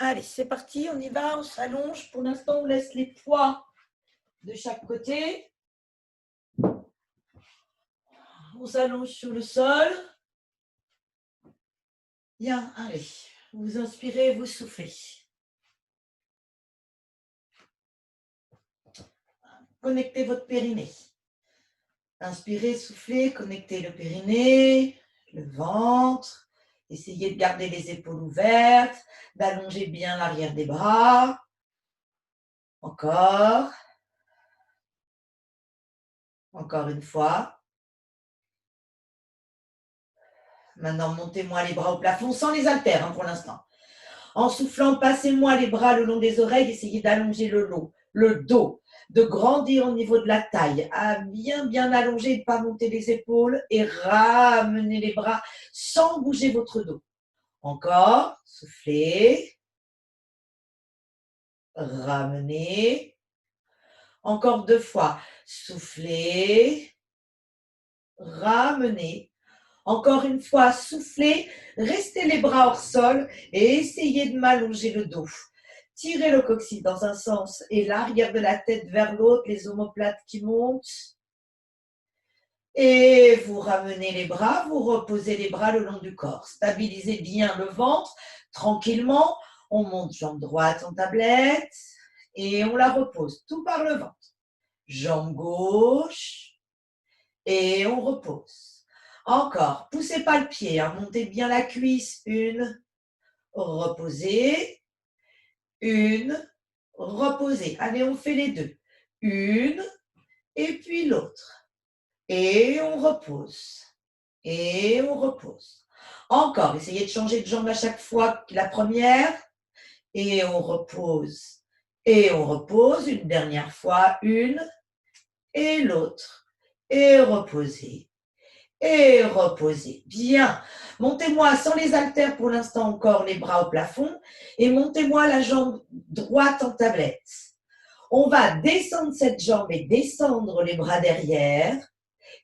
Allez, c'est parti, on y va, on s'allonge. Pour l'instant, on laisse les poids de chaque côté. On s'allonge sur le sol. Bien, allez, vous inspirez, vous soufflez. Connectez votre périnée. Inspirez, soufflez, connectez le périnée, le ventre. Essayez de garder les épaules ouvertes, d'allonger bien l'arrière des bras. Encore. Encore une fois. Maintenant, montez-moi les bras au plafond sans les haltères pour l'instant. En soufflant, passez-moi les bras le long des oreilles, essayez d'allonger le dos, de grandir au niveau de la taille, à bien allonger, ne pas monter les épaules et ramener les bras sans bouger votre dos. Encore, soufflez, ramenez. Encore 2 fois, soufflez, ramenez. Encore une fois, soufflez, restez les bras hors sol et essayez de m'allonger le dos. Tirez le coccyx dans un sens et l'arrière de la tête vers l'autre, les omoplates qui montent. Et vous ramenez les bras, vous reposez les bras le long du corps. Stabilisez bien le ventre, tranquillement. On monte jambe droite en tablette et on la repose, tout par le ventre. Jambe gauche et on repose. Encore, poussez pas le pied, montez bien la cuisse, une, reposez, une, reposez. Allez, on fait les deux. Une, et puis l'autre. Et on repose. Et on repose. Encore, essayez de changer de jambe à chaque fois la première. Et on repose. Et on repose. Une dernière fois, une et l'autre. Et reposez. Et reposez. Bien. Montez-moi sans les haltères pour l'instant encore les bras au plafond et montez-moi la jambe droite en tablette. On va descendre cette jambe et descendre les bras derrière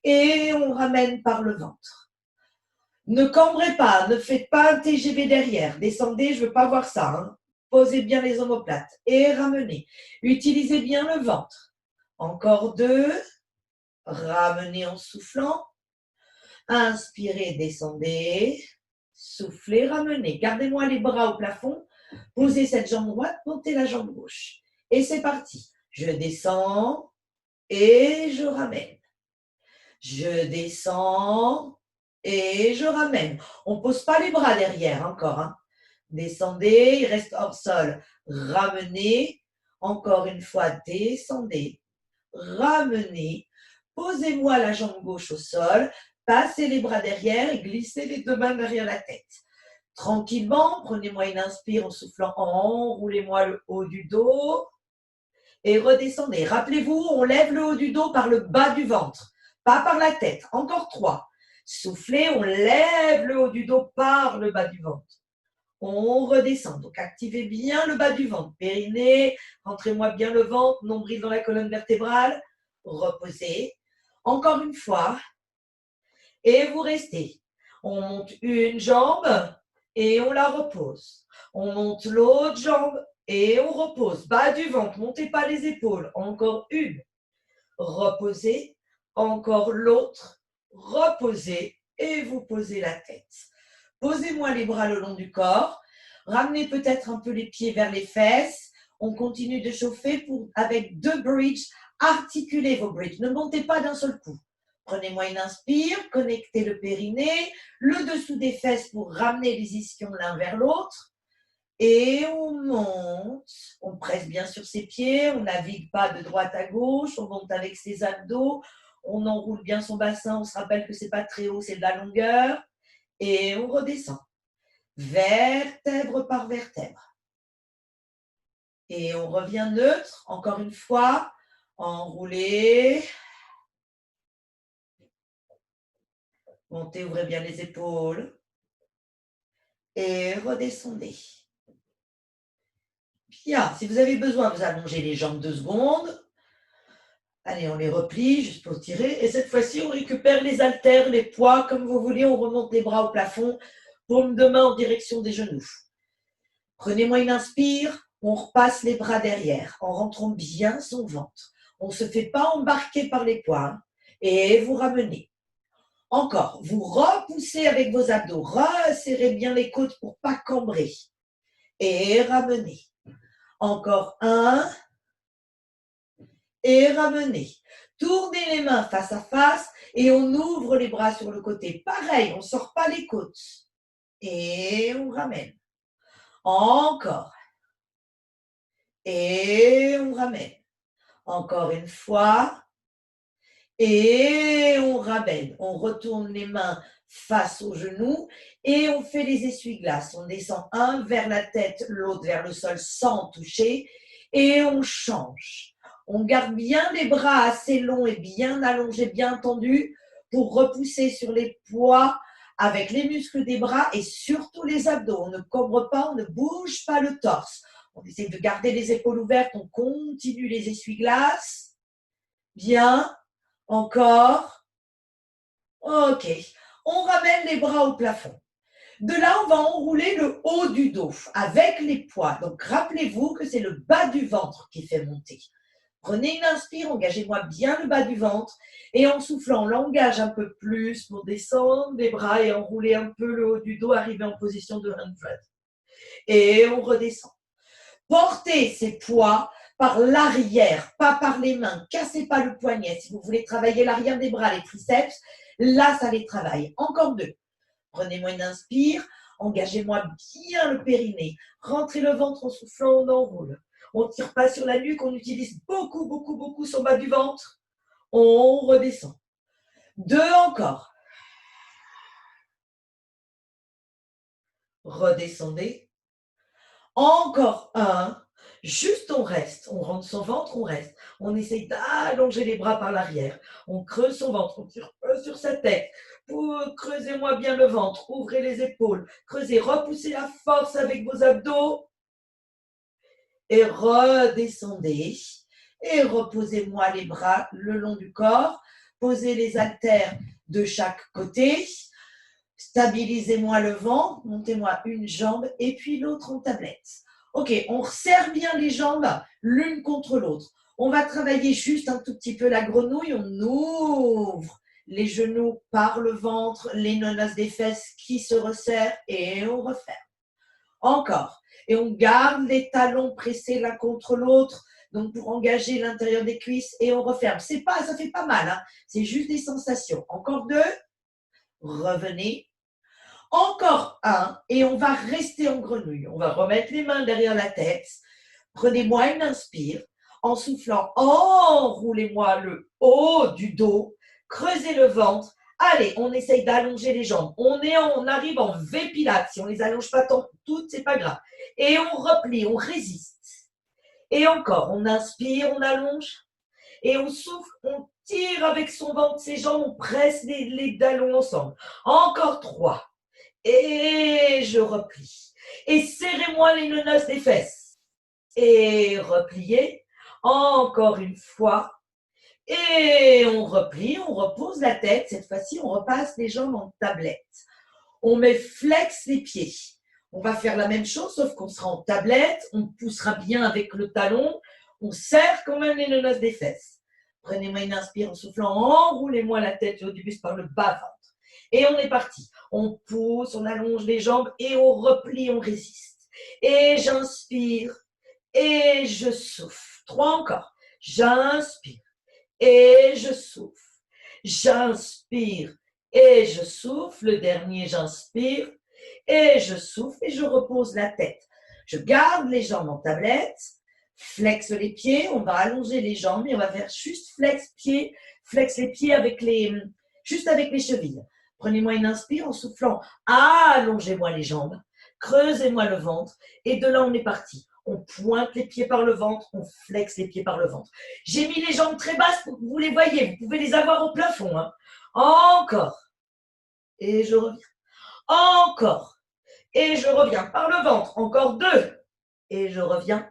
et on ramène par le ventre. Ne cambrez pas, ne faites pas un TGV derrière. Descendez, je ne veux pas voir ça. Posez bien les omoplates et ramenez. Utilisez bien le ventre. Encore 2. Ramenez en soufflant. Inspirez, descendez, soufflez, ramenez. Gardez-moi les bras au plafond. Posez cette jambe droite, montez la jambe gauche. Et c'est parti. Je descends et je ramène. Je descends et je ramène. On ne pose pas les bras derrière encore. Descendez, il reste hors sol. Ramenez. Encore une fois, descendez. Ramenez. Posez-moi la jambe gauche au sol. Passez les bras derrière et glissez les 2 mains derrière la tête. Tranquillement, prenez-moi une inspire en soufflant, enroulez-moi le haut du dos et redescendez. Rappelez-vous, on lève le haut du dos par le bas du ventre, pas par la tête. Encore 3. Soufflez, on lève le haut du dos par le bas du ventre. On redescend. Donc, activez bien le bas du ventre. Périnée, rentrez-moi bien le ventre, nombril dans la colonne vertébrale. Reposez. Encore une fois. Et vous restez. On monte une jambe et on la repose. On monte l'autre jambe et on repose. Bas du ventre, montez pas les épaules. Encore une. Reposez. Encore l'autre. Reposez et vous posez la tête. Posez-moi les bras le long du corps. Ramenez peut-être un peu les pieds vers les fesses. On continue de chauffer avec 2 bridges. Articulez vos bridges. Ne montez pas d'un seul coup. Prenez-moi une inspire, connectez le périnée, le dessous des fesses pour ramener les ischions l'un vers l'autre. Et on monte, on presse bien sur ses pieds, on navigue pas de droite à gauche, on monte avec ses abdos, on enroule bien son bassin, on se rappelle que c'est pas très haut, c'est de la longueur. Et on redescend, vertèbre par vertèbre. Et on revient neutre, encore une fois, enroulé. Montez, ouvrez bien les épaules. Et redescendez. Bien, si vous avez besoin, vous allongez les jambes 2 secondes. Allez, on les replie juste pour tirer. Et cette fois-ci, on récupère les haltères, les poids, comme vous voulez. On remonte les bras au plafond, paume de main en direction des genoux. Prenez-moi une inspire, on repasse les bras derrière en rentrant bien son ventre. On ne se fait pas embarquer par les poings et vous ramenez. Encore, vous repoussez avec vos abdos, resserrez bien les côtes pour pas cambrer et ramenez. Encore un et ramenez. Tournez les mains face à face et on ouvre les bras sur le côté. Pareil, on ne sort pas les côtes et on ramène. Encore. Et on ramène. Encore une fois. Et on ramène. On retourne les mains face aux genoux et on fait les essuie-glaces. On descend un vers la tête, l'autre vers le sol sans toucher et on change. On garde bien les bras assez longs et bien allongés, bien tendus pour repousser sur les poids avec les muscles des bras et surtout les abdos. On ne cambre pas, on ne bouge pas le torse. On essaie de garder les épaules ouvertes, on continue les essuie-glaces. Bien. Encore. Ok. On ramène les bras au plafond. De là, on va enrouler le haut du dos avec les poids. Donc, rappelez-vous que c'est le bas du ventre qui fait monter. Prenez une inspire, engagez-moi bien le bas du ventre. Et en soufflant, on l'engage un peu plus pour descendre les bras et enrouler un peu le haut du dos, arriver en position de hand flat. Et on redescend. Portez ces poids par l'arrière, pas par les mains. Cassez pas le poignet. Si vous voulez travailler l'arrière des bras, les triceps, là, ça les travaille. Encore deux. Prenez-moi une inspire. Engagez-moi bien le périnée. Rentrez le ventre en soufflant, on enroule. On ne tire pas sur la nuque, on utilise beaucoup son bas du ventre. On redescend. Deux encore. Redescendez. Encore un. Juste on reste, on rentre son ventre, on reste. On essaye d'allonger les bras par l'arrière. On creuse son ventre, on tire pas sur sa tête. Creusez-moi bien le ventre, ouvrez les épaules. Creusez, repoussez la force avec vos abdos. Et redescendez. Et reposez-moi les bras le long du corps. Posez les haltères de chaque côté. Stabilisez-moi le ventre. Montez-moi une jambe et puis l'autre en tablette. Ok, on resserre bien les jambes l'une contre l'autre. On va travailler juste un tout petit peu la grenouille. On ouvre les genoux par le ventre, les nonos des fesses qui se resserrent et on referme. Encore. Et on garde les talons pressés l'un contre l'autre, donc pour engager l'intérieur des cuisses et on referme. Ça fait pas mal, hein. C'est juste des sensations. Encore deux. Revenez. Encore un et on va rester en grenouille. On va remettre les mains derrière la tête. Prenez-moi une inspire. En soufflant, enroulez-moi le haut du dos. Creusez le ventre. Allez, on essaye d'allonger les jambes. On arrive en V pilates. Si on ne les allonge pas toutes, c'est pas grave. Et on replie, on résiste. Et encore, on inspire, on allonge. Et on souffle, on tire avec son ventre, ses jambes, on presse les talons ensemble. Encore trois. Et je replie. Et serrez-moi les nonos des fesses. Et repliez. Encore une fois. Et on replie, on repose la tête. Cette fois-ci, on repasse les jambes en tablette. On met flex les pieds. On va faire la même chose, sauf qu'on sera en tablette. On poussera bien avec le talon. On serre quand même les nonos des fesses. Prenez-moi une inspire en soufflant. Enroulez-moi la tête au début par le bas-ventre. Et on est parti. On pousse, on allonge les jambes et on replie, on résiste. Et j'inspire et je souffle. Trois encore. J'inspire et je souffle. J'inspire et je souffle. Le dernier, j'inspire et je souffle et je repose la tête. Je garde les jambes en tablette, flex les pieds, on va allonger les jambes et on va faire juste flex les pieds juste avec les chevilles. Prenez-moi une inspire en soufflant, allongez-moi les jambes, creusez-moi le ventre et de là on est parti. On pointe les pieds par le ventre, on flexe les pieds par le ventre. J'ai mis les jambes très basses pour que vous les voyez, vous pouvez les avoir au plafond. Hein. Encore. Et je reviens. Encore. Et je reviens par le ventre. Encore deux. Et je reviens.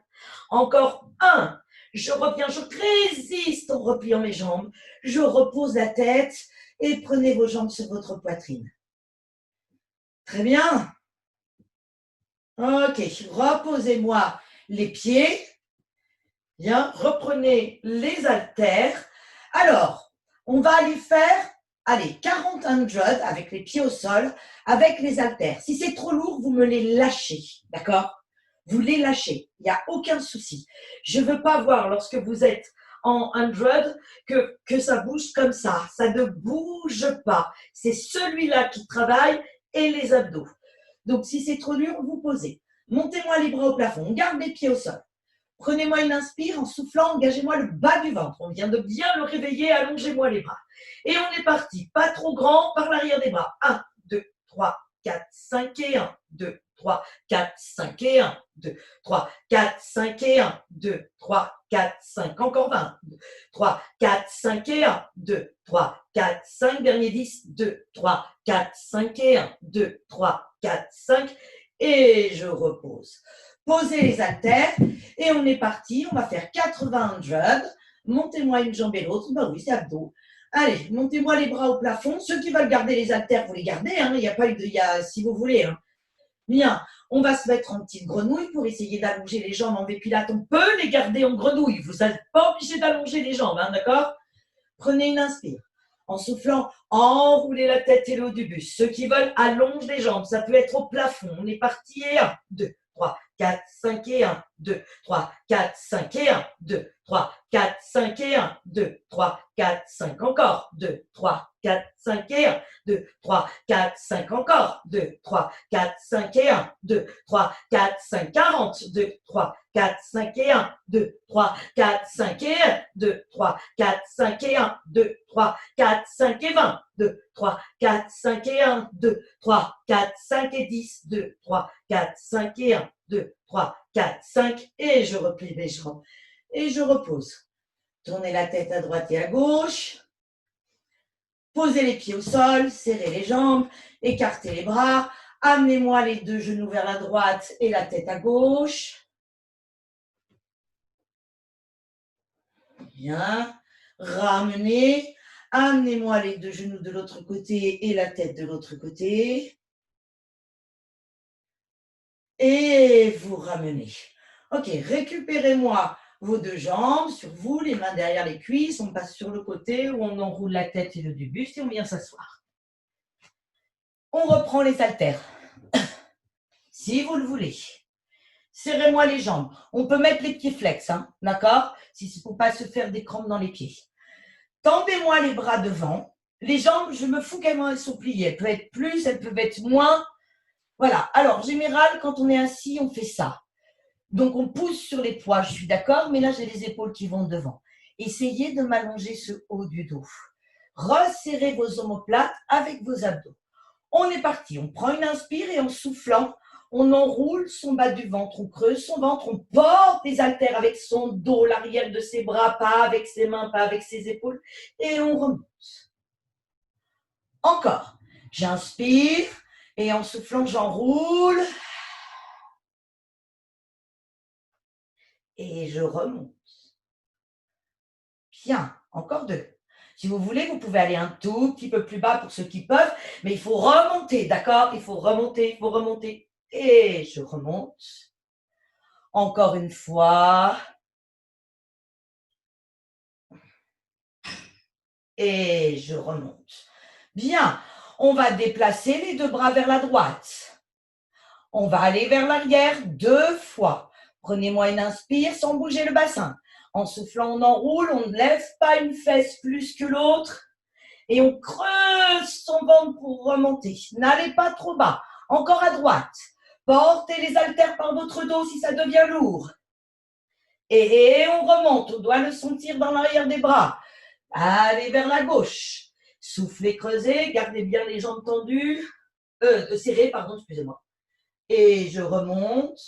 Encore un. Je reviens, je résiste en repliant mes jambes. Je repose la tête et prenez vos jambes sur votre poitrine. Très bien. Ok, reposez-moi les pieds. Bien, reprenez les haltères. Alors, on va aller faire, allez, 40 hundred avec les pieds au sol, avec les haltères. Si c'est trop lourd, vous me les lâchez, d'accord? Vous les lâchez, il n'y a aucun souci. Je ne veux pas voir lorsque vous êtes en 100 que ça bouge comme ça ne bouge pas. C'est celui-là qui travaille et les abdos. Donc, si c'est trop dur, vous posez. Montez-moi les bras au plafond, on garde les pieds au sol. Prenez-moi une inspire, en soufflant, engagez-moi le bas du ventre. On vient de bien le réveiller, allongez-moi les bras. Et on est parti, pas trop grand, par l'arrière des bras. 1, 2, 3, 4, 5 et 1, 2, 3, 4, 5 et 1, 2, 3, 4, 5 et 1, 2, 3, 4, 5, encore 20, 2, 3, 4, 5 et 1, 2, 3, 4, 5, dernier 10, 2, 3, 4, 5 et 1, 2, 3, 4, 5, et je repose. Posez les haltères et on est parti. On va faire 80 hundred. Montez-moi une jambe et l'autre. Ben oui, c'est abdos. Allez, montez-moi les bras au plafond. Ceux qui veulent garder les haltères, vous les gardez. Hein. Il n'y a pas eu de, si vous voulez. Hein. Bien, on va se mettre en petite grenouille pour essayer d'allonger les jambes en Vépilate. On peut les garder en grenouille. Vous n'êtes pas obligé d'allonger les jambes, hein, d'accord? Prenez une inspire. En soufflant, enroulez la tête et le haut du buste. Ceux qui veulent, allongent les jambes. Ça peut être au plafond. On est parti et 1, 2, 3, 4, 5 et 1, 2, 3, 4, 5 et 1, 2, 3, 4, 5 et 1, 2, 3, 4, 5 encore, 2, 3, 4, 5 et 1, 2, 3, 4, 5 encore, 2, 3, 4, 5 et 1, 2, 3, 4, 5, 40, 2, 3, 4, 5 et 1, 2, 3, 4, 5 et 1, 2, 3, 4, 5 et 1, 2, 3, 4, 5 et 20, 2, 3, 4, 5 et 1, 2, 3, 4, 5 et 10, 2, 3, 4, 5 et 1, 2, 3, 4, 5 et je replie mes jambes et je repose. Tournez la tête à droite et à gauche. Posez les pieds au sol, serrez les jambes, écartez les bras. Amenez-moi les deux genoux vers la droite et la tête à gauche. Bien. Ramenez. Amenez-moi les deux genoux de l'autre côté et la tête de l'autre côté. Et vous ramenez. Ok, récupérez-moi vos deux jambes sur vous, les mains derrière les cuisses. On passe sur le côté où on enroule la tête et le du buste et on vient s'asseoir. On reprend les haltères. Si vous le voulez. Serrez-moi les jambes. On peut mettre les pieds flex, hein, d'accord? Il ne faut pas se faire des crampes dans les pieds. Tendez-moi les bras devant. Les jambes, je me fous comment elles sont pliées. Elles peuvent être plus, elles peuvent être moins. Voilà. Alors, en général, quand on est assis, on fait ça. Donc, on pousse sur les poids, je suis d'accord, mais là, j'ai les épaules qui vont devant. Essayez de m'allonger ce haut du dos. Resserrez vos omoplates avec vos abdos. On est parti. On prend une inspire et en soufflant, on enroule son bas du ventre, on creuse son ventre, on porte les haltères avec son dos, l'arrière de ses bras, pas avec ses mains, pas avec ses épaules, et on remonte. Encore. J'inspire et en soufflant, j'enroule. Et je remonte. Bien, encore deux. Si vous voulez, vous pouvez aller un tout petit peu plus bas pour ceux qui peuvent, mais il faut remonter, d'accord? Il faut remonter, il faut remonter. Et je remonte. Encore une fois. Et je remonte. Bien, on va déplacer les deux bras vers la droite. On va aller vers l'arrière 2 fois. Prenez-moi une inspire sans bouger le bassin. En soufflant, on enroule, on ne lève pas une fesse plus que l'autre. Et on creuse son ventre pour remonter. N'allez pas trop bas. Encore à droite. Portez les haltères par votre dos si ça devient lourd. Et on remonte. On doit le sentir dans l'arrière des bras. Allez vers la gauche. Soufflez, creusez. Gardez bien les jambes tendues. Serrées, pardon, excusez-moi. Et je remonte.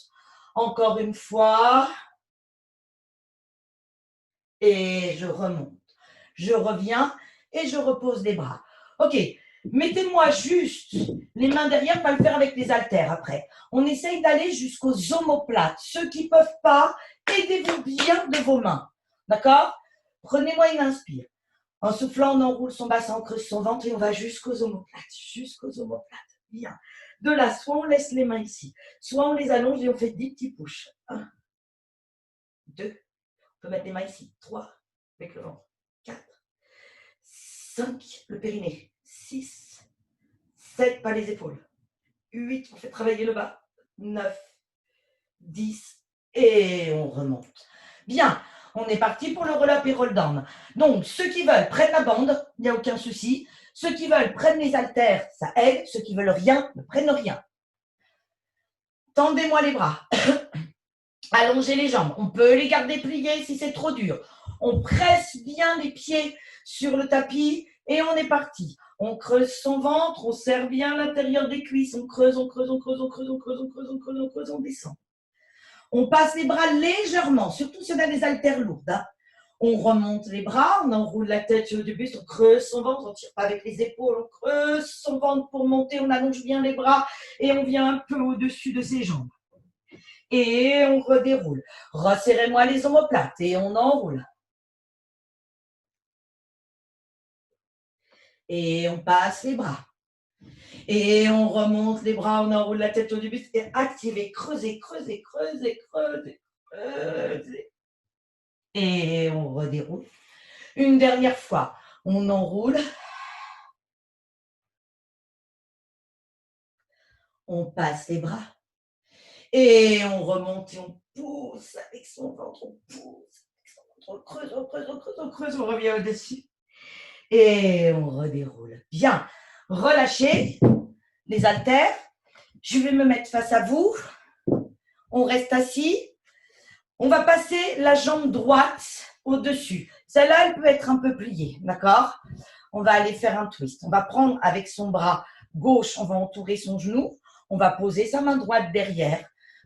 Encore une fois. Et je remonte. Je reviens et je repose les bras. Ok, mettez-moi juste les mains derrière, on va le faire avec les haltères après. On essaye d'aller jusqu'aux omoplates. Ceux qui ne peuvent pas, aidez-vous bien de vos mains. D'accord? Prenez-moi une inspire. En soufflant, on enroule son bassin, on creuse son ventre et on va jusqu'aux omoplates. Jusqu'aux omoplates. Bien. De là, soit on laisse les mains ici, soit on les allonge et on fait 10 petits push. 1, 2, on peut mettre les mains ici. 3, avec le ventre. 4, 5, le périnée. 6, 7, pas les épaules. 8, on fait travailler le bas. 9, 10, et on remonte. Bien, on est parti pour le roll-up et roll-down. Donc, ceux qui veulent prennent la bande, il n'y a aucun souci. Ceux qui veulent prennent les haltères, ça aide. Ceux qui veulent rien, ne prennent rien. Tendez-moi les bras. Allongez les jambes. On peut les garder pliées si c'est trop dur. On presse bien les pieds sur le tapis et on est parti. On creuse son ventre, on serre bien l'intérieur des cuisses. On creuse, on creuse, on creuse, on creuse, on creuse, on creuse, on creuse, on creuse, on descend. On passe les bras légèrement, surtout si on a des haltères lourdes. Hein. On remonte les bras, on enroule la tête sur le buste, on creuse son ventre, on ne tire pas avec les épaules, on creuse son ventre pour monter, on allonge bien les bras et on vient un peu au-dessus de ses jambes. Et on redéroule. Resserrez-moi les omoplates et on enroule. Et on passe les bras. Et on remonte les bras, on enroule la tête au début et activez, creusez, creusez, creusez, creusez, creusez. Et on redéroule. Une dernière fois, on enroule. On passe les bras. Et on remonte et on pousse avec son ventre, on pousse avec son ventre, on creuse, on creuse, on creuse, on creuse, on revient au-dessus. Et on redéroule. Bien, relâchez les haltères. Je vais me mettre face à vous. On reste assis. On va passer la jambe droite au-dessus. Celle-là, elle peut être un peu pliée, d'accord? On va aller faire un twist. On va prendre avec son bras gauche, on va entourer son genou. On va poser sa main droite derrière.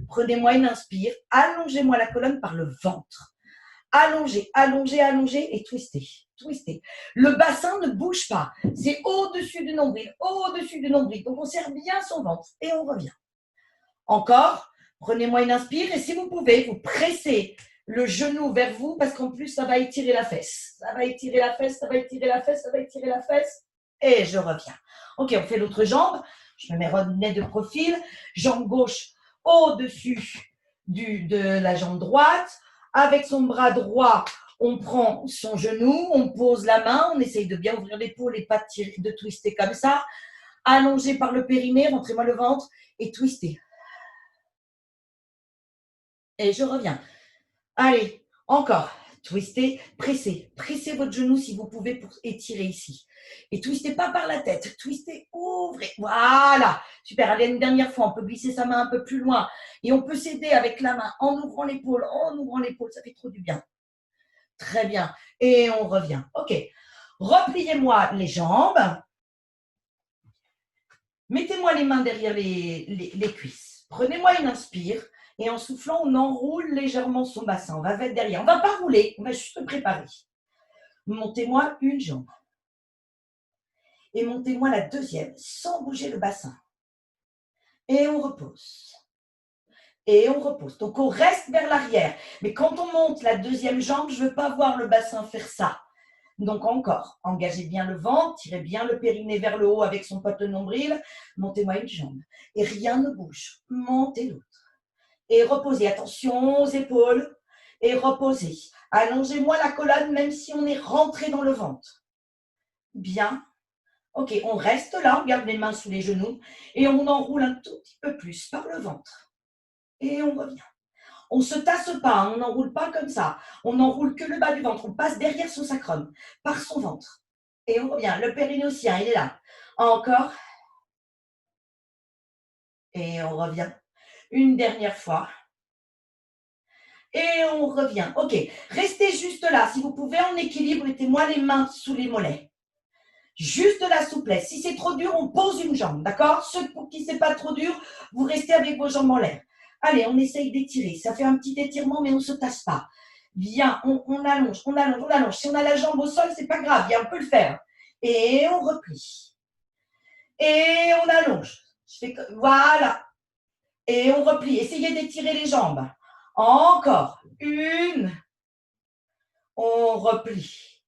Prenez-moi une inspire. Allongez-moi la colonne par le ventre. Allongez, allongez, allongez et twistez. Twistez. Le bassin ne bouge pas. C'est au-dessus du nombril, au-dessus du nombril. Donc, on serre bien son ventre et on revient. Encore, prenez-moi une inspire et si vous pouvez, vous pressez le genou vers vous parce qu'en plus, ça va étirer la fesse. Ça va étirer la fesse, ça va étirer la fesse, ça va étirer la fesse et je reviens. Ok, on fait l'autre jambe. Je me mets nez de profil. Jambe gauche au-dessus de la jambe droite. Avec son bras droit, on prend son genou, on pose la main, on essaye de bien ouvrir l'épaule et pas de twister comme ça. Allongé par le périnée, rentrez-moi le ventre et twistez. Et je reviens. Allez, encore. Twistez, pressez. Pressez votre genou si vous pouvez pour étirer ici. Et twistez pas par la tête. Twistez, ouvrez. Voilà. Super. Allez, une dernière fois. On peut glisser sa main un peu plus loin. Et on peut s'aider avec la main en ouvrant l'épaule. En ouvrant l'épaule. Ça fait trop du bien. Très bien. Et on revient. OK. Repliez-moi les jambes. Mettez-moi les mains derrière les cuisses. Prenez-moi une inspire. Et en soufflant, on enroule légèrement son bassin. On va mettre derrière. On ne va pas rouler, on va juste se préparer. Montez-moi une jambe. Et montez-moi la deuxième sans bouger le bassin. Et on repose. Et on repose. Donc, on reste vers l'arrière. Mais quand on monte la deuxième jambe, je ne veux pas voir le bassin faire ça. Donc, encore, engagez bien le ventre, tirez bien le périnée vers le haut avec son pote de nombril. Montez-moi une jambe. Et rien ne bouge. Montez l'autre. Et reposez. Attention aux épaules. Et reposez. Allongez-moi la colonne même si on est rentré dans le ventre. Bien. Ok, on reste là, on garde les mains sous les genoux et on enroule un tout petit peu plus par le ventre. Et on revient. On ne se tasse pas, on n'enroule pas comme ça. On n'enroule que le bas du ventre. On passe derrière son sacrum, par son ventre. Et on revient. Le périnéocien, il est là. Encore. Et on revient. Une dernière fois. Et on revient. Ok, restez juste là. Si vous pouvez en équilibre, mettez-moi les mains sous les mollets. Juste de la souplesse. Si c'est trop dur, on pose une jambe, d'accord? Ceux pour qui c'est pas trop dur, vous restez avec vos jambes en l'air. Allez, on essaye d'étirer. Ça fait un petit étirement, mais on ne se tasse pas. Bien, on allonge, on allonge, on allonge. Si on a la jambe au sol, c'est pas grave, on peut le faire. Et on replie. Et on allonge. Voilà. Et on replie. Essayez d'étirer les jambes. Encore. Une. On replie.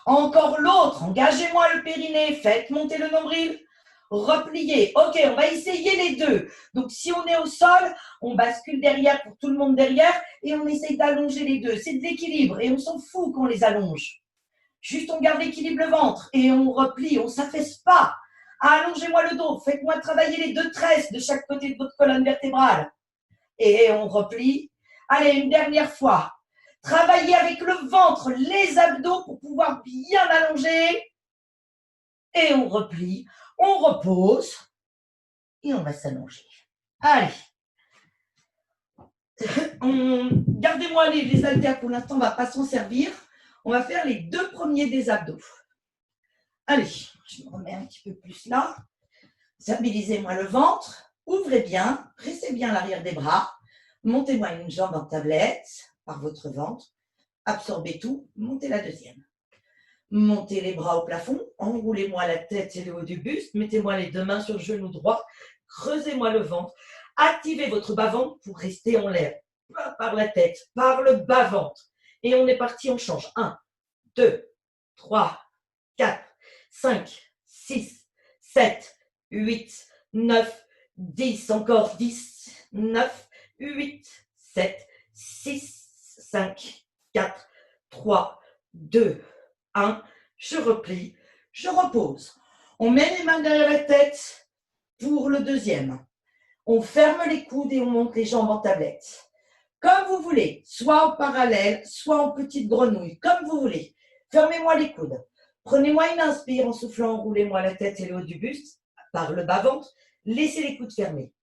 Encore l'autre. Engagez-moi le périnée. Faites monter le nombril. replier. Ok, on va essayer les deux. Donc, si on est au sol, on bascule derrière pour tout le monde derrière et on essaye d'allonger les deux. C'est de l'équilibre et on s'en fout qu'on les allonge. Juste, on garde l'équilibre le ventre et on replie, on ne s'affaisse pas. Allongez-moi le dos, faites-moi travailler les deux tresses de chaque côté de votre colonne vertébrale. Et on replie. Allez, une dernière fois. Travaillez avec le ventre, les abdos pour pouvoir bien allonger. Et on replie, on repose et on va s'allonger. Allez. Gardez-moi les haltères pour l'instant, on ne va pas s'en servir. On va faire les deux premiers des abdos. Allez, je me remets un petit peu plus là. Stabilisez-moi le ventre. Ouvrez bien, pressez bien l'arrière des bras. Montez-moi une jambe en tablette par votre ventre. Absorbez tout. Montez la deuxième. Montez les bras au plafond. Enroulez-moi la tête et le haut du buste. Mettez-moi les deux mains sur le genou droit. Creusez-moi le ventre. Activez votre bas-ventre pour rester en l'air. Pas par la tête, par le bas-ventre. Et on est parti, on change. 1, 2, 3, 4, 5, 6, 7, 8, 9, 10. Encore 10, 9, 8, 7, 6, 5, 4, 3, 2, 1. Je replie, je repose. On met les mains derrière la tête pour le deuxième. On ferme les coudes et on monte les jambes en tablette. Comme vous voulez, soit en parallèle, soit en petite grenouille, comme vous voulez. Fermez-moi les coudes. Prenez-moi une inspire en soufflant, enroulez-moi la tête et le haut du buste par le bas-ventre. Laissez les coudes fermés.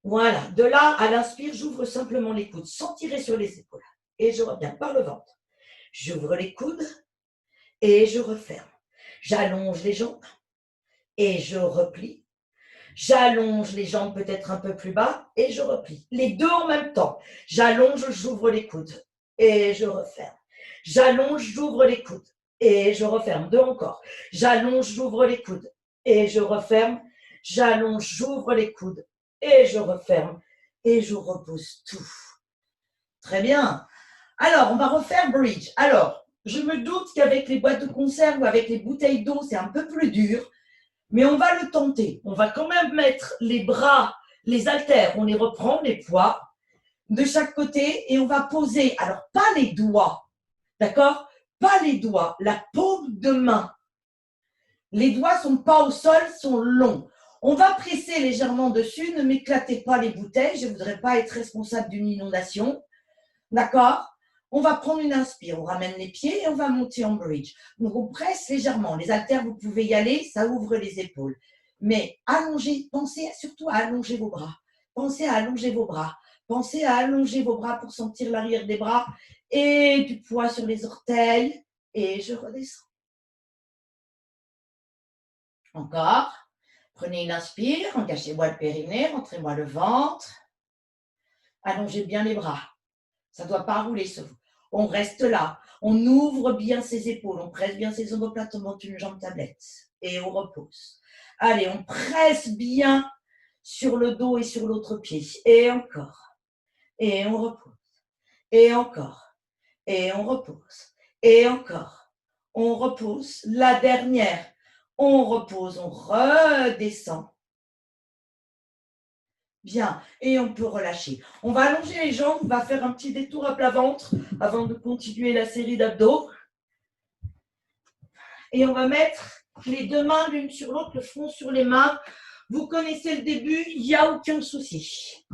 Voilà, de là à l'inspire, j'ouvre simplement les coudes sans tirer sur les épaules. Et je reviens par le ventre. J'ouvre les coudes et je referme. J'allonge les jambes et je replie. J'allonge les jambes peut-être un peu plus bas et je replie. Les deux en même temps. J'allonge, j'ouvre les coudes et je referme. J'allonge, j'ouvre les coudes et je referme. Deux encore. J'allonge, j'ouvre les coudes et je referme. J'allonge, j'ouvre les coudes et je referme. Et je repose tout. Très bien. Alors, on va refaire bridge. Alors, je me doute qu'avec les boîtes de conserve ou avec les bouteilles d'eau, c'est un peu plus dur. Mais on va le tenter. On va quand même mettre les bras, les haltères, on les reprend, les poids, de chaque côté et on va poser, alors pas les doigts, d'accord? Pas les doigts, la paume de main. Les doigts ne sont pas au sol, sont longs. On va presser légèrement dessus, ne m'éclatez pas les bouteilles, je ne voudrais pas être responsable d'une inondation, d'accord? On va prendre une inspire, on ramène les pieds et on va monter en bridge. Donc, on presse légèrement. Les haltères, vous pouvez y aller, ça ouvre les épaules. Mais allongez, pensez surtout à allonger vos bras. Pensez à allonger vos bras. Pensez à allonger vos bras pour sentir l'arrière des bras et du poids sur les orteils. Et je redescends. Encore. Prenez une inspire, engagez-moi le périnée, rentrez-moi le ventre. Allongez bien les bras. Ça ne doit pas rouler sur vous. On reste là, on ouvre bien ses épaules, on presse bien ses omoplates, on monte une jambe tablette et on repose. Allez, on presse bien sur le dos et sur l'autre pied. Et encore. Et on repose. Et encore. Et on repose. Et encore. On repose. La dernière. On repose, on redescend. Bien, et on peut relâcher. On va allonger les jambes, on va faire un petit détour à plat ventre avant de continuer la série d'abdos. Et on va mettre les deux mains l'une sur l'autre, le front sur les mains. Vous connaissez le début, il n'y a aucun souci.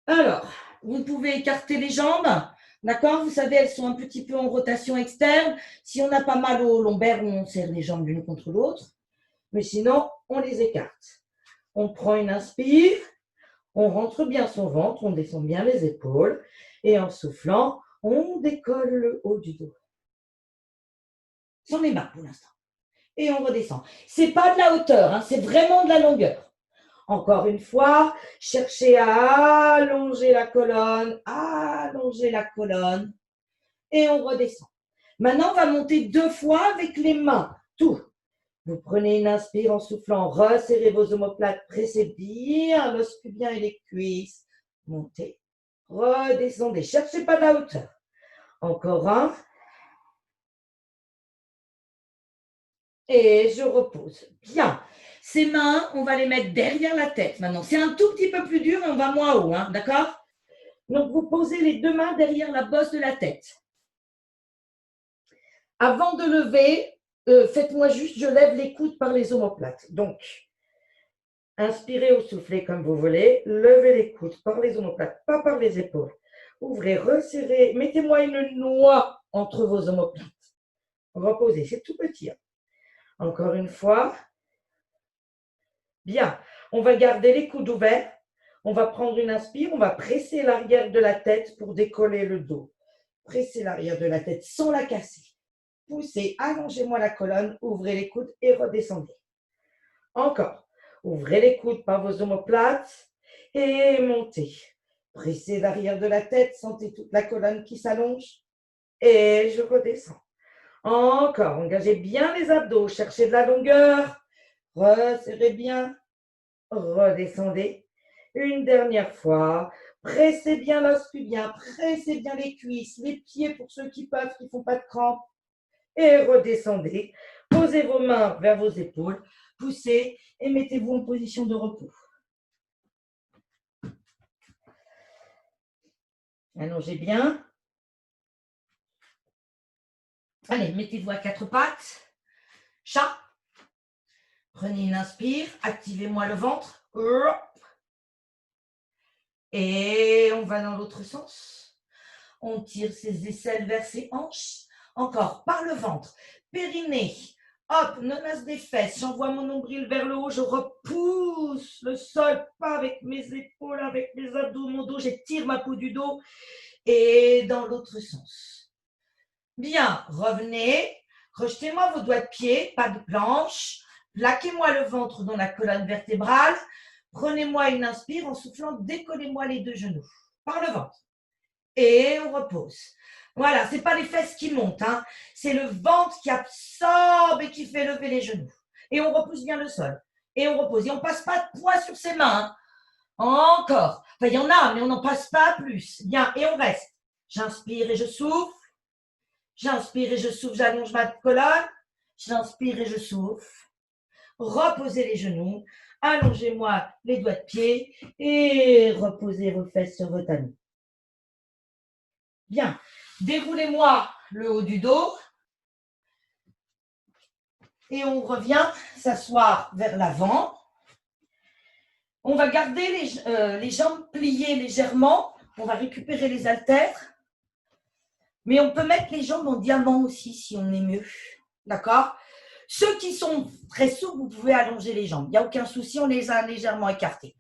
Alors, vous pouvez écarter les jambes, d'accord? Vous savez, elles sont un petit peu en rotation externe. Si on n'a pas mal au lombaire, on serre les jambes l'une contre l'autre. Mais sinon, on les écarte. On prend une inspire, on rentre bien son ventre, on descend bien les épaules et en soufflant, on décolle le haut du dos. Sans les mains pour l'instant. Et on redescend. C'est pas de la hauteur, hein, c'est vraiment de la longueur. Encore une fois, cherchez à allonger la colonne et on redescend. Maintenant, on va monter deux fois avec les mains, tout. Vous prenez une inspire en soufflant, resserrez vos omoplates, pressez bien l'os pubien et les cuisses. Montez, redescendez, cherchez pas de la hauteur. Encore un. Et je repose. Bien. Ces mains, on va les mettre derrière la tête maintenant. C'est un tout petit peu plus dur et on va moins haut, hein, d'accord? Donc, vous posez les deux mains derrière la bosse de la tête. Avant de lever, faites-moi juste, je lève les coudes par les omoplates. Donc, inspirez ou soufflez comme vous voulez. Levez les coudes par les omoplates, pas par les épaules. Ouvrez, resserrez. Mettez-moi une noix entre vos omoplates. Reposez, c'est tout petit. Encore une fois. Bien, on va garder les coudes ouverts. On va prendre une inspire, on va presser l'arrière de la tête pour décoller le dos. Pressez l'arrière de la tête sans la casser. Poussez, allongez-moi la colonne, ouvrez les coudes et redescendez. Encore, ouvrez les coudes par vos omoplates et montez. Pressez l'arrière de la tête, sentez toute la colonne qui s'allonge et je redescends. Encore, engagez bien les abdos, cherchez de la longueur, resserrez bien, redescendez. Une dernière fois, pressez bien l'os pubien, pressez bien les cuisses, les pieds pour ceux qui peuvent, qui ne font pas de crampes. Et redescendez. Posez vos mains vers vos épaules, poussez et mettez-vous en position de repos. Allongez bien. Allez, mettez-vous à quatre pattes. Chat. Prenez une inspire, activez-moi le ventre. Et on va dans l'autre sens. On tire ses aisselles vers ses hanches. Encore, par le ventre. Périnée. Hop, menace des fesses. J'envoie mon nombril vers le haut. Je repousse le sol, pas avec mes épaules, avec mes abdos, mon dos. J'étire ma peau du dos. Et dans l'autre sens. Bien, revenez. Rejetez-moi vos doigts de pied, pas de planche. Plaquez-moi le ventre dans la colonne vertébrale. Prenez-moi une inspire en soufflant, décollez-moi les deux genoux par le ventre. Et on repose. Voilà, ce n'est pas les fesses qui montent, hein. C'est le ventre qui absorbe et qui fait lever les genoux. Et on repousse bien le sol. Et on repose. Et on ne passe pas de poids sur ses mains. Hein. Encore. Enfin, il y en a, mais on n'en passe pas plus. Bien, et on reste. J'inspire et je souffle. J'inspire et je souffle, j'allonge ma colonne. J'inspire et je souffle. Reposez les genoux. Allongez-moi les doigts de pied et reposez vos fesses sur vos talons. Bien. Déroulez-moi le haut du dos. Et on revient s'asseoir vers l'avant. On va garder les jambes pliées légèrement. On va récupérer les haltères. Mais on peut mettre les jambes en diamant aussi si on est mieux. D'accord ? Ceux qui sont très souples, vous pouvez allonger les jambes. Il n'y a aucun souci, on les a légèrement écartés.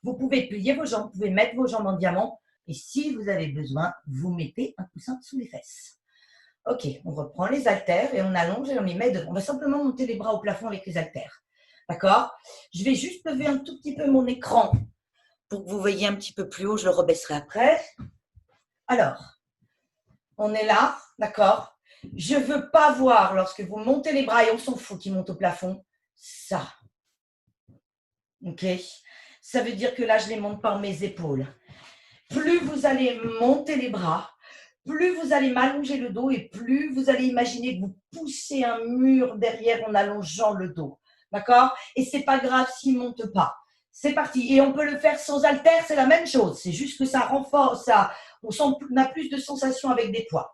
Vous pouvez plier vos jambes, vous pouvez mettre vos jambes en diamant. Et si vous avez besoin, vous mettez un coussin sous les fesses. Ok, on reprend les haltères et on allonge et on les met devant. On va simplement monter les bras au plafond avec les haltères. D'accord ? Je vais juste lever un tout petit peu mon écran pour que vous voyez un petit peu plus haut. Je le rebaisserai après. Alors, on est là, d'accord ? Je ne veux pas voir, lorsque vous montez les bras, et on s'en fout qu'ils montent au plafond, ça. Ok ? Ça veut dire que là, je les monte par mes épaules. Plus vous allez monter les bras, plus vous allez m'allonger le dos et plus vous allez imaginer que vous poussez un mur derrière en allongeant le dos. D'accord ? Et ce n'est pas grave s'il ne monte pas. C'est parti. Et on peut le faire sans haltère, c'est la même chose. C'est juste que ça renforce, ça, on a plus de sensations avec des poids.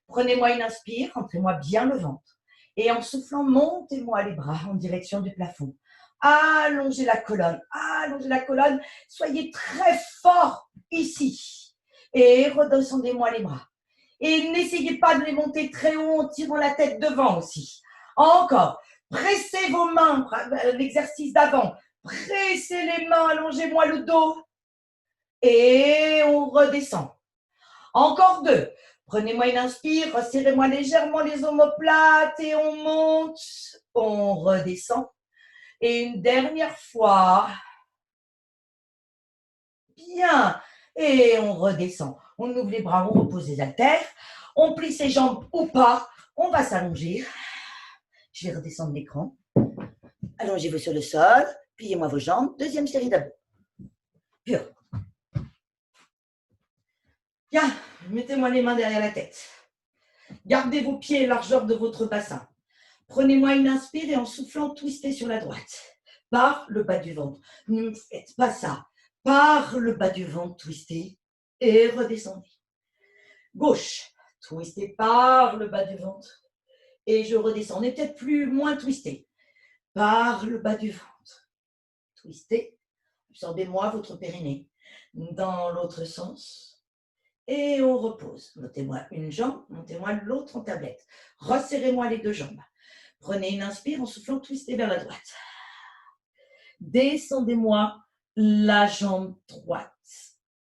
Prenez-moi une inspire, rentrez-moi bien le ventre. Et en soufflant, montez-moi les bras en direction du plafond. Allongez la colonne, soyez très fort ici. Et redescendez-moi les bras. Et n'essayez pas de les monter très haut en tirant la tête devant aussi. Encore, pressez vos mains, l'exercice d'avant. Pressez les mains, allongez-moi le dos. Et on redescend. Encore deux. Prenez-moi une inspire, resserrez-moi légèrement les omoplates et on monte, on redescend. Et une dernière fois. Bien. Et on redescend. On ouvre les bras, on repose les haltères. On plie ses jambes ou pas. On va s'allonger. Je vais redescendre l'écran. Allongez-vous sur le sol. Pliez-moi vos jambes. Deuxième série d'abdos. Pur. Bien. Mettez-moi les mains derrière la tête. Gardez vos pieds largeur de votre bassin. Prenez-moi une inspire et en soufflant, twistez sur la droite. par le bas du ventre. Ne faites pas ça. Par le bas du ventre, twistez et redescendez. Gauche, twistez par le bas du ventre et je redescends. On est peut-être moins twisté. Par le bas du ventre. Twistez. Absorbez-moi votre périnée. Dans l'autre sens. Et on repose. Montez-moi une jambe, montez-moi l'autre en tablette. Resserrez-moi les deux jambes. Prenez une inspire en soufflant, twistez vers la droite. Descendez-moi la jambe droite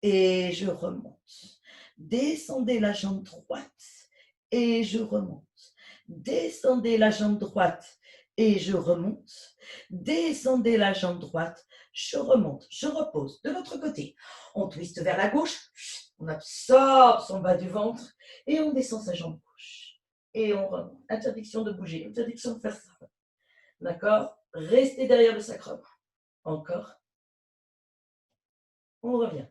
et je remonte. Descendez la jambe droite et je remonte. Descendez la jambe droite et je remonte. Descendez la jambe droite, je remonte, je repose. De l'autre côté, on twiste vers la gauche, on absorbe son bas du ventre et on descend sa jambe gauche. Et on remonte. Interdiction de bouger, interdiction de faire ça. D'accord? Restez derrière le sacrum. Encore. On revient.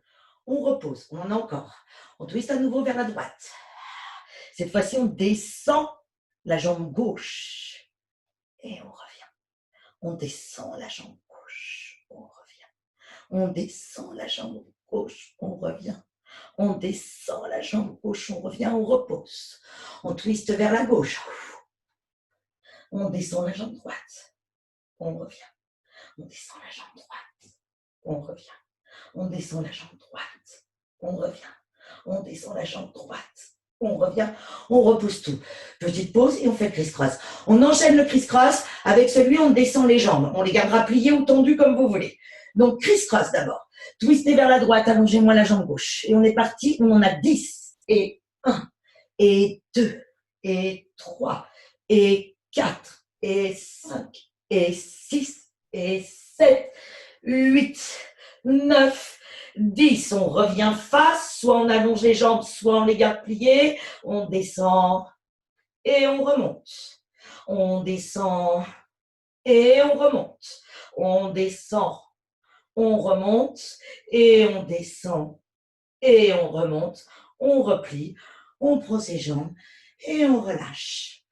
On repose. On en a encore. On twiste à nouveau vers la droite. Cette fois-ci, on descend la jambe gauche. Et on revient. On descend la jambe gauche. On revient. On descend la jambe gauche. On revient. On descend la jambe gauche. On revient. On repose. On twiste vers la gauche. On descend la jambe droite. On revient. On descend la jambe droite. On revient. On descend la jambe droite. On revient. On descend la jambe droite. On revient. On repousse tout. Petite pause et on fait le criss-cross. On enchaîne le criss-cross. Avec celui, on descend les jambes. On les gardera pliées ou tendues comme vous voulez. Donc, criss-cross d'abord. Twistez vers la droite. Allongez-moi la jambe gauche. Et on est parti. On en a 10. Et 1. Et 2. Et 3. Et 4. Et 5. Et 6. Et 7. 8. 9, 10, on revient face, soit on allonge les jambes, soit on les garde pliées, on descend et on remonte, on descend et on remonte, on descend, on remonte et on descend et on remonte, on replie, on prend ses jambes et on relâche.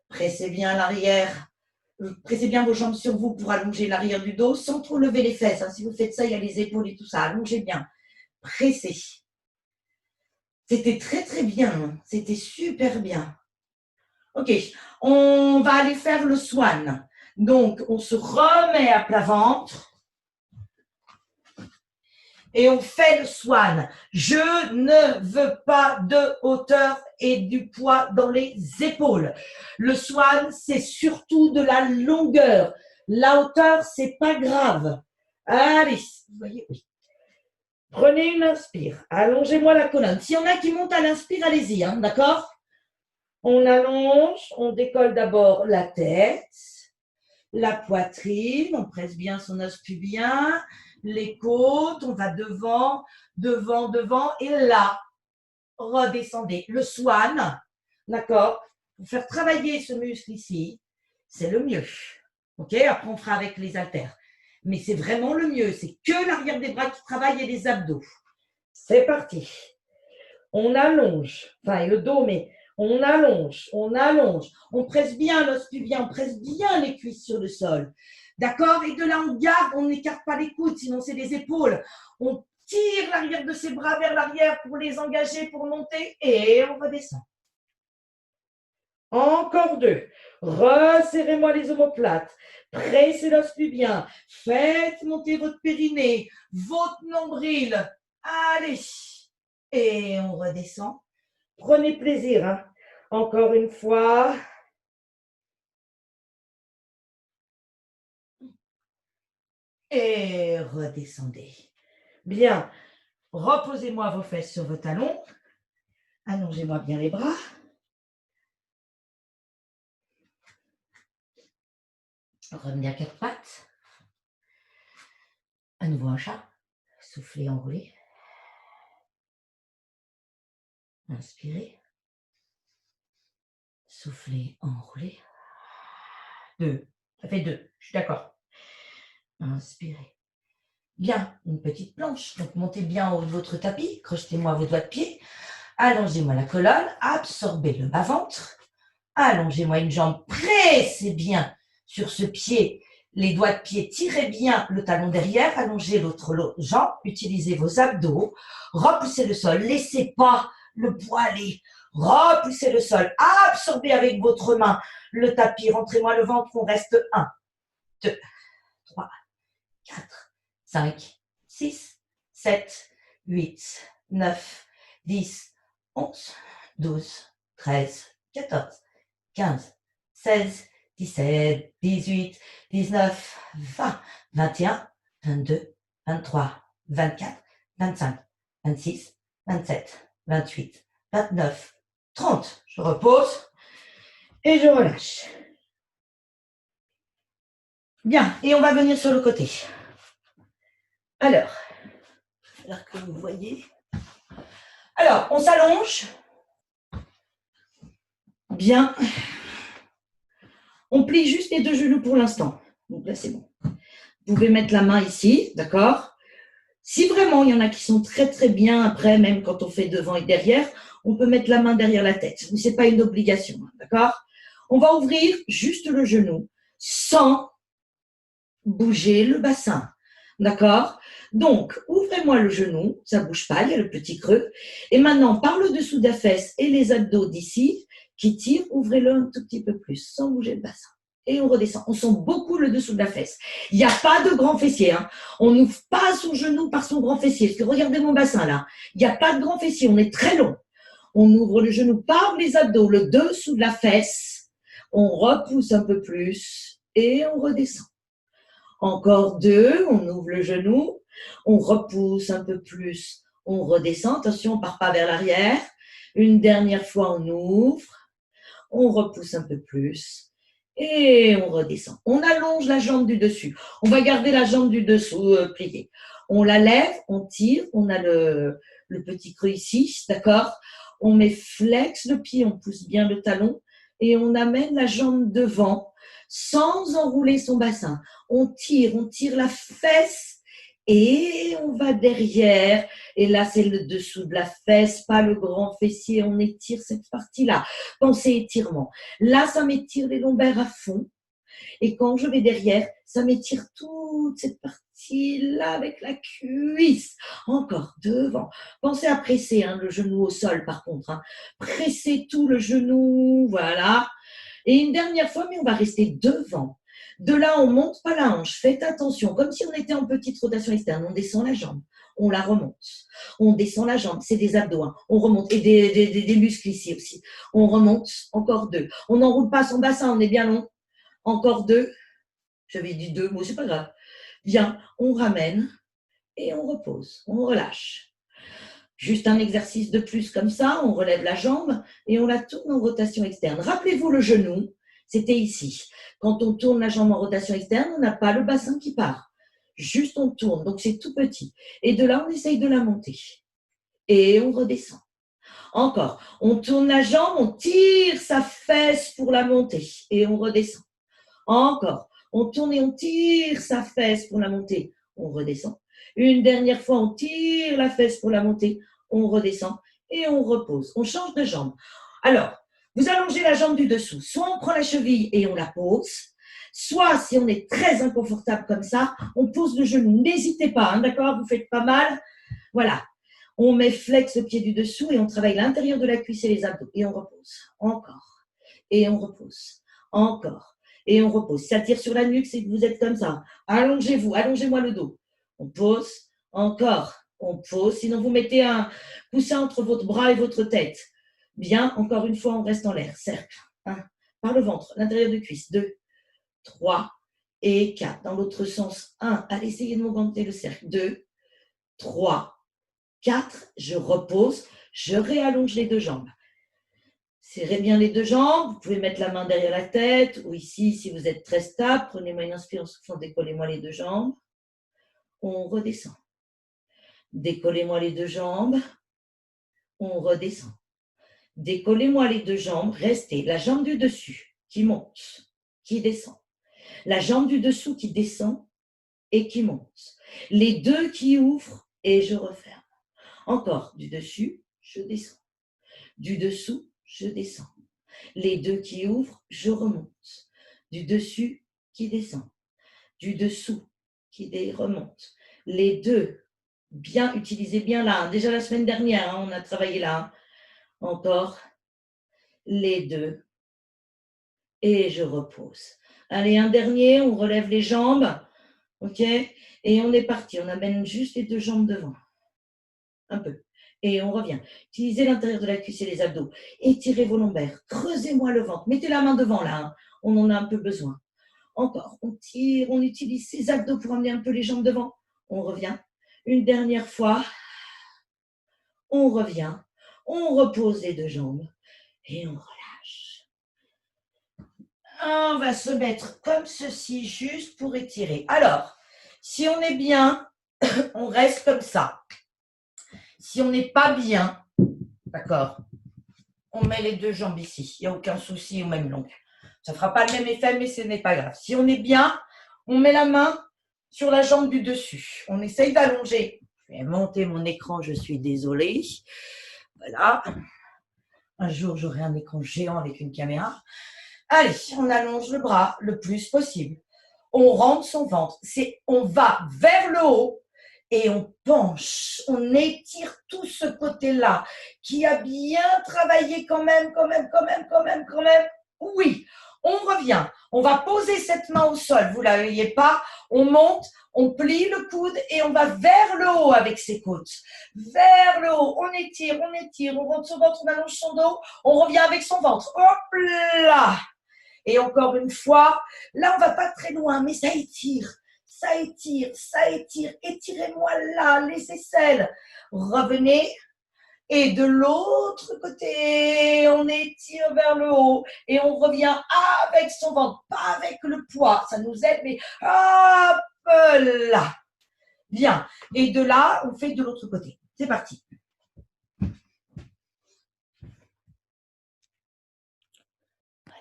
Pressez bien l'arrière. Pressez bien vos jambes sur vous pour allonger l'arrière du dos sans trop lever les fesses. Hein. Si vous faites ça, il y a les épaules et tout ça. Allongez bien. Pressez. C'était très très bien. Hein. C'était super bien. Ok. On va aller faire le swan. Donc, on se remet à plat ventre. Et on fait le swan. Je ne veux pas de hauteur et du poids dans les épaules. Le swan, c'est surtout de la longueur. La hauteur, c'est pas grave. Allez, vous voyez, oui. Prenez une inspire. Allongez-moi la colonne. S'il y en a qui montent à l'inspire, allez-y, hein, d'accord? On allonge, on décolle d'abord la tête, la poitrine, on presse bien son os pubien, les côtes, on va devant, devant, devant, et là, redescendez. Le swan, d'accord? Pour faire travailler ce muscle ici, c'est le mieux. Ok? Après, on fera avec les haltères. Mais c'est vraiment le mieux. C'est que l'arrière des bras qui travaille et les abdos. C'est parti. On allonge, enfin le dos, mais on allonge, on presse bien l'os pubien, on presse bien les cuisses sur le sol. D'accord? Et de là, on garde, on n'écarte pas les coudes, sinon c'est les épaules. On tire l'arrière de ses bras vers l'arrière pour les engager, pour monter, et on redescend. Encore 2. Resserrez-moi les omoplates. Pressez l'os pubien. Faites monter votre périnée, votre nombril. Allez. Et on redescend. Prenez plaisir. Hein. Encore une fois. Et redescendez. Bien. Reposez-moi vos fesses sur vos talons. Allongez-moi bien les bras. Revenez à quatre pattes. À nouveau un chat. Soufflez, enroulez. Inspirez. Soufflez, enroulez. 2. Ça fait 2. Je suis d'accord. Inspirez. Bien, une petite planche. Donc, montez bien en haut de votre tapis. Crochetez-moi vos doigts de pied. Allongez-moi la colonne. Absorbez le bas-ventre. Allongez-moi une jambe. Pressez bien sur ce pied Les doigts de pied, tirez bien le talon derrière, allongez l'autre jambe, utilisez vos abdos, repoussez le sol, laissez pas le poids aller, repoussez le sol, absorbez avec votre main le tapis, rentrez-moi le ventre, on reste 1, 2, 3, 4, 5, 6, 7, 8, 9, 10, 11, 12, 13, 14, 15, 16, 17, 18, 19, 20, 21, 22, 23, 24, 25, 26, 27, 28, 29, 30. Je repose et je relâche. Bien, et on va venir sur le côté. Alors que vous voyez. Alors, on s'allonge. Bien. On plie juste les deux genoux pour l'instant. Donc là, c'est bon. Vous pouvez mettre la main ici, d'accord? Si vraiment il y en a qui sont très très bien après, même quand on fait devant et derrière, on peut mettre la main derrière la tête. Mais ce n'est pas une obligation, d'accord? On va ouvrir juste le genou sans bouger le bassin, d'accord? Donc, ouvrez-moi le genou, ça ne bouge pas, il y a le petit creux. Et maintenant, par le dessous de la fesse et les abdos d'ici, qui tirent, ouvrez-le un tout petit peu plus, sans bouger le bassin. Et on redescend. On sent beaucoup le dessous de la fesse. Il n'y a pas de grand fessier. Hein. On n'ouvre pas son genou par son grand fessier. Parce que regardez mon bassin là. Il n'y a pas de grand fessier. On est très long. On ouvre le genou par les abdos, le dessous de la fesse. On repousse un peu plus et on redescend. Encore 2, on ouvre le genou, on repousse un peu plus, on redescend. Attention, on ne part pas vers l'arrière. Une dernière fois, on ouvre, on repousse un peu plus et on redescend. On allonge la jambe du dessus. On va garder la jambe du dessous pliée. On la lève, on tire, on a le petit creux ici, d'accord? On met flex le pied, on pousse bien le talon et on amène la jambe devant sans enrouler son bassin. On tire la fesse et on va derrière. Et là, c'est le dessous de la fesse, pas le grand fessier. On étire cette partie-là. Pensez étirement. Là, ça m'étire les lombaires à fond. Et quand je vais derrière, ça m'étire toute cette partie-là avec la cuisse. Encore devant. Pensez à presser le genou au sol, par contre. Pressez tout le genou. Voilà. Et une dernière fois, mais on va rester devant. De là, on monte pas la hanche. Faites attention, comme si on était en petite rotation externe. On descend la jambe, on la remonte. On descend la jambe, c'est des abdos. On remonte. Et des muscles ici aussi. On remonte, encore 2. On n'enroule pas son bassin, on est bien long. Encore 2. J'avais dit 2, mais c'est pas grave. Bien, on ramène et on repose. On relâche. Juste un exercice de plus comme ça, on relève la jambe et on la tourne en rotation externe. Rappelez-vous le genou, c'était ici. Quand on tourne la jambe en rotation externe, on n'a pas le bassin qui part. Juste on tourne, donc c'est tout petit. Et de là, on essaye de la monter. Et on redescend. Encore, on tourne la jambe, on tire sa fesse pour la monter. Et on redescend. Encore, on tourne et on tire sa fesse pour la monter. On redescend. Une dernière fois, on tire la fesse pour la monter. On redescend et on repose. On change de jambe. Alors, vous allongez la jambe du dessous. Soit on prend la cheville et on la pose. Soit, si on est très inconfortable comme ça, on pose le genou. N'hésitez pas, d'accord? Vous faites pas mal. Voilà. On met flex le pied du dessous et on travaille l'intérieur de la cuisse et les abdos. Et on repose. Encore. Et on repose. Encore. Et on repose. Si ça tire sur la nuque, c'est que vous êtes comme ça. Allongez-vous. Allongez-moi le dos. On pose. Encore. On pose. Sinon, vous mettez un coussin entre votre bras et votre tête. Bien. Encore une fois, on reste en l'air. Cercle. 1. Par le ventre. L'intérieur de cuisse. 2. 3. Et 4. Dans l'autre sens. 1. Allez, essayez de m'augmenter le cercle. 2. 3. 4. Je repose. Je réallonge les deux jambes. Serrez bien les deux jambes. Vous pouvez mettre la main derrière la tête ou ici si vous êtes très stable. Prenez-moi une inspiration, en soufflant, décollez-moi les deux jambes. On redescend. Décollez-moi les deux jambes. On redescend. Décollez-moi les deux jambes. Restez. La jambe du dessus qui monte, qui descend. La jambe du dessous qui descend et qui monte. Les deux qui ouvrent et je referme. Encore. Du dessus, je descends. Du dessous, je descends. Les deux qui ouvrent, je remonte. Du dessus qui descend. du dessous qui remonte. Les deux, bien, utilisez bien là. Déjà la semaine dernière, on a travaillé là. Encore les deux. Et je repose. Allez, un dernier, on relève les jambes. OK? Et on est parti. On amène juste les deux jambes devant. Un peu. Et on revient. Utilisez l'intérieur de la cuisse et les abdos. Étirez vos lombaires. Creusez-moi le ventre. Mettez la main devant là. Hein. On en a un peu besoin. Encore. On tire. On utilise ses abdos pour amener un peu les jambes devant. On revient. Une dernière fois. On revient. On repose les deux jambes. Et on relâche. On va se mettre comme ceci, juste pour étirer. Alors, si on est bien, on reste comme ça. Si on n'est pas bien, d'accord, on met les deux jambes ici. Il n'y a aucun souci, ou même longue. Ça ne fera pas le même effet, mais ce n'est pas grave. Si on est bien, on met la main sur la jambe du dessus. On essaye d'allonger. Je vais monter mon écran, je suis désolée. Voilà. Un jour, j'aurai un écran géant avec une caméra. Allez, on allonge le bras le plus possible. On rentre son ventre. On va vers le haut et on penche. On étire tout ce côté-là qui a bien travaillé quand même. Oui, on revient. On va poser cette main au sol. Vous ne la voyez pas. On monte, on plie le coude et on va vers le haut avec ses côtes. Vers le haut. On étire. On rentre son ventre, on allonge son dos. On revient avec son ventre. Hop là! Et encore une fois, là, on ne va pas très loin, mais ça étire. Étirez-moi là, les aisselles. Revenez. Et de l'autre côté, on étire vers le haut. Et on revient avec son ventre, pas avec le poids. Ça nous aide, mais hop là. Bien. Et de là, on fait de l'autre côté. C'est parti.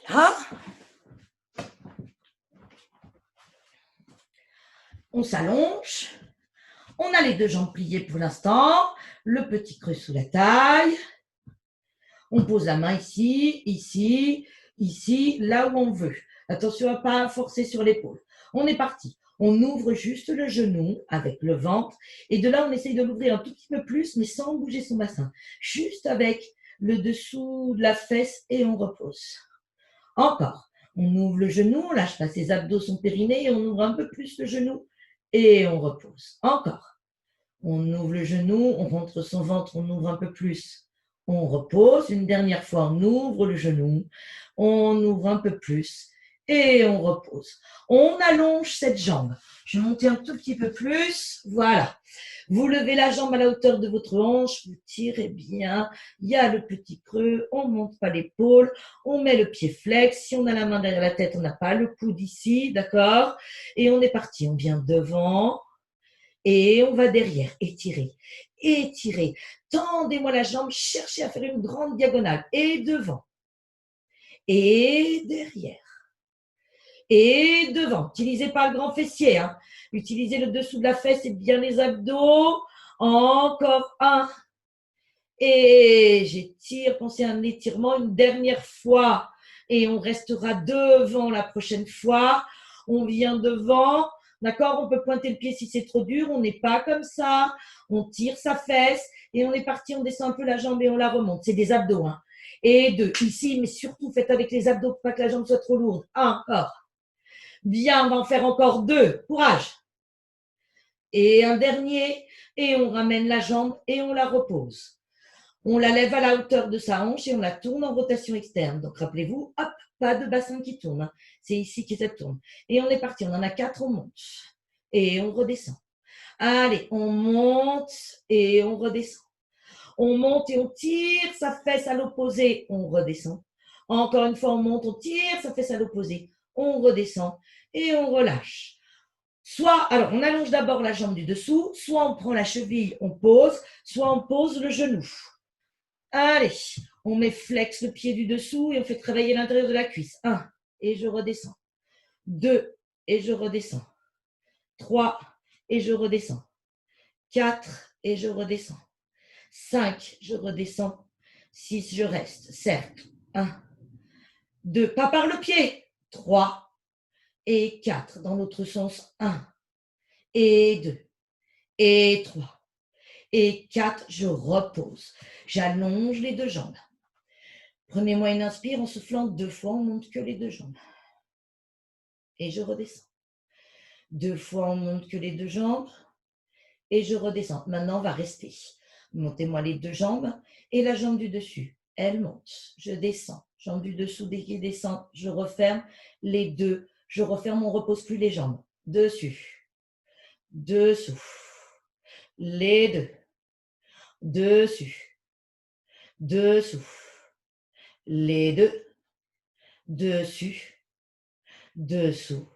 Voilà. On s'allonge. On a les deux jambes pliées pour l'instant. Le petit creux sous la taille. On pose la main ici, là où on veut. Attention à ne pas forcer sur l'épaule. On est parti. On ouvre juste le genou avec le ventre. Et de là, on essaye de l'ouvrir un tout petit peu plus, mais sans bouger son bassin. Juste avec le dessous de la fesse et on repose. Encore. On ouvre le genou, on lâche pas ses abdos, son périnée, et on ouvre un peu plus le genou et on repose. Encore. On ouvre le genou, on rentre son ventre, on ouvre un peu plus. On repose. Une dernière fois, on ouvre le genou, on ouvre un peu plus et on repose. On allonge cette jambe. Je vais monter un tout petit peu plus. Voilà. Vous levez la jambe à la hauteur de votre hanche, vous tirez bien. Il y a le petit creux, on ne monte pas l'épaule, on met le pied flex. Si on a la main derrière la tête, on n'a pas le coude ici, d'accord? Et on est parti. On vient devant. Et on va derrière, étirer. Tendez-moi la jambe, cherchez à faire une grande diagonale. Et devant. Et derrière. Et devant. N'utilisez pas le grand fessier. Hein. Utilisez le dessous de la fesse et bien les abdos. Encore un. Et j'étire. Pensez à un étirement une dernière fois. Et on restera devant la prochaine fois. On vient devant. D'accord? On peut pointer le pied si c'est trop dur. On n'est pas comme ça. On tire sa fesse et on est parti. On descend un peu la jambe et on la remonte. C'est des abdos. Hein. Et deux. Ici, mais surtout, faites avec les abdos pour pas que la jambe soit trop lourde. Encore. Bien, on va en faire encore deux. Courage. Et un dernier. Et on ramène la jambe et on la repose. On la lève à la hauteur de sa hanche et on la tourne en rotation externe. Donc, rappelez-vous, hop, pas de bassin qui tourne. Hein. C'est ici que ça tourne. Et on est parti. On en a 4, on monte. Et on redescend. Allez, on monte et on redescend. On monte et on tire sa fesse à l'opposé. On redescend. Encore une fois, on monte, on tire sa fesse à l'opposé. On redescend et on relâche. Soit, alors, on allonge d'abord la jambe du dessous, soit on prend la cheville, on pose, soit on pose le genou. Allez, on met flex le pied du dessous et on fait travailler l'intérieur de la cuisse. 1, et je redescends. 2, et je redescends. 3, et je redescends. 4, et je redescends. 5, je redescends. 6, je reste. Cercle. 1, 2, pas par le pied. 3, et 4. Dans l'autre sens, 1 et 2 et 3 et 4. Je repose. J'allonge les deux jambes. Prenez-moi une inspire en soufflant 2 fois, on monte que les deux jambes. Et je redescends. 2 fois, on monte que les deux jambes. Et je redescends. Maintenant, on va rester. Montez-moi les deux jambes et la jambe du dessus. Elle monte. Je descends. Jambe du dessous dès qu'il descend. Je referme les deux. Je referme, on ne repose plus les jambes. Dessus. Dessous. Les deux. Dessus. Dessous. Les deux. Dessus. Dessous.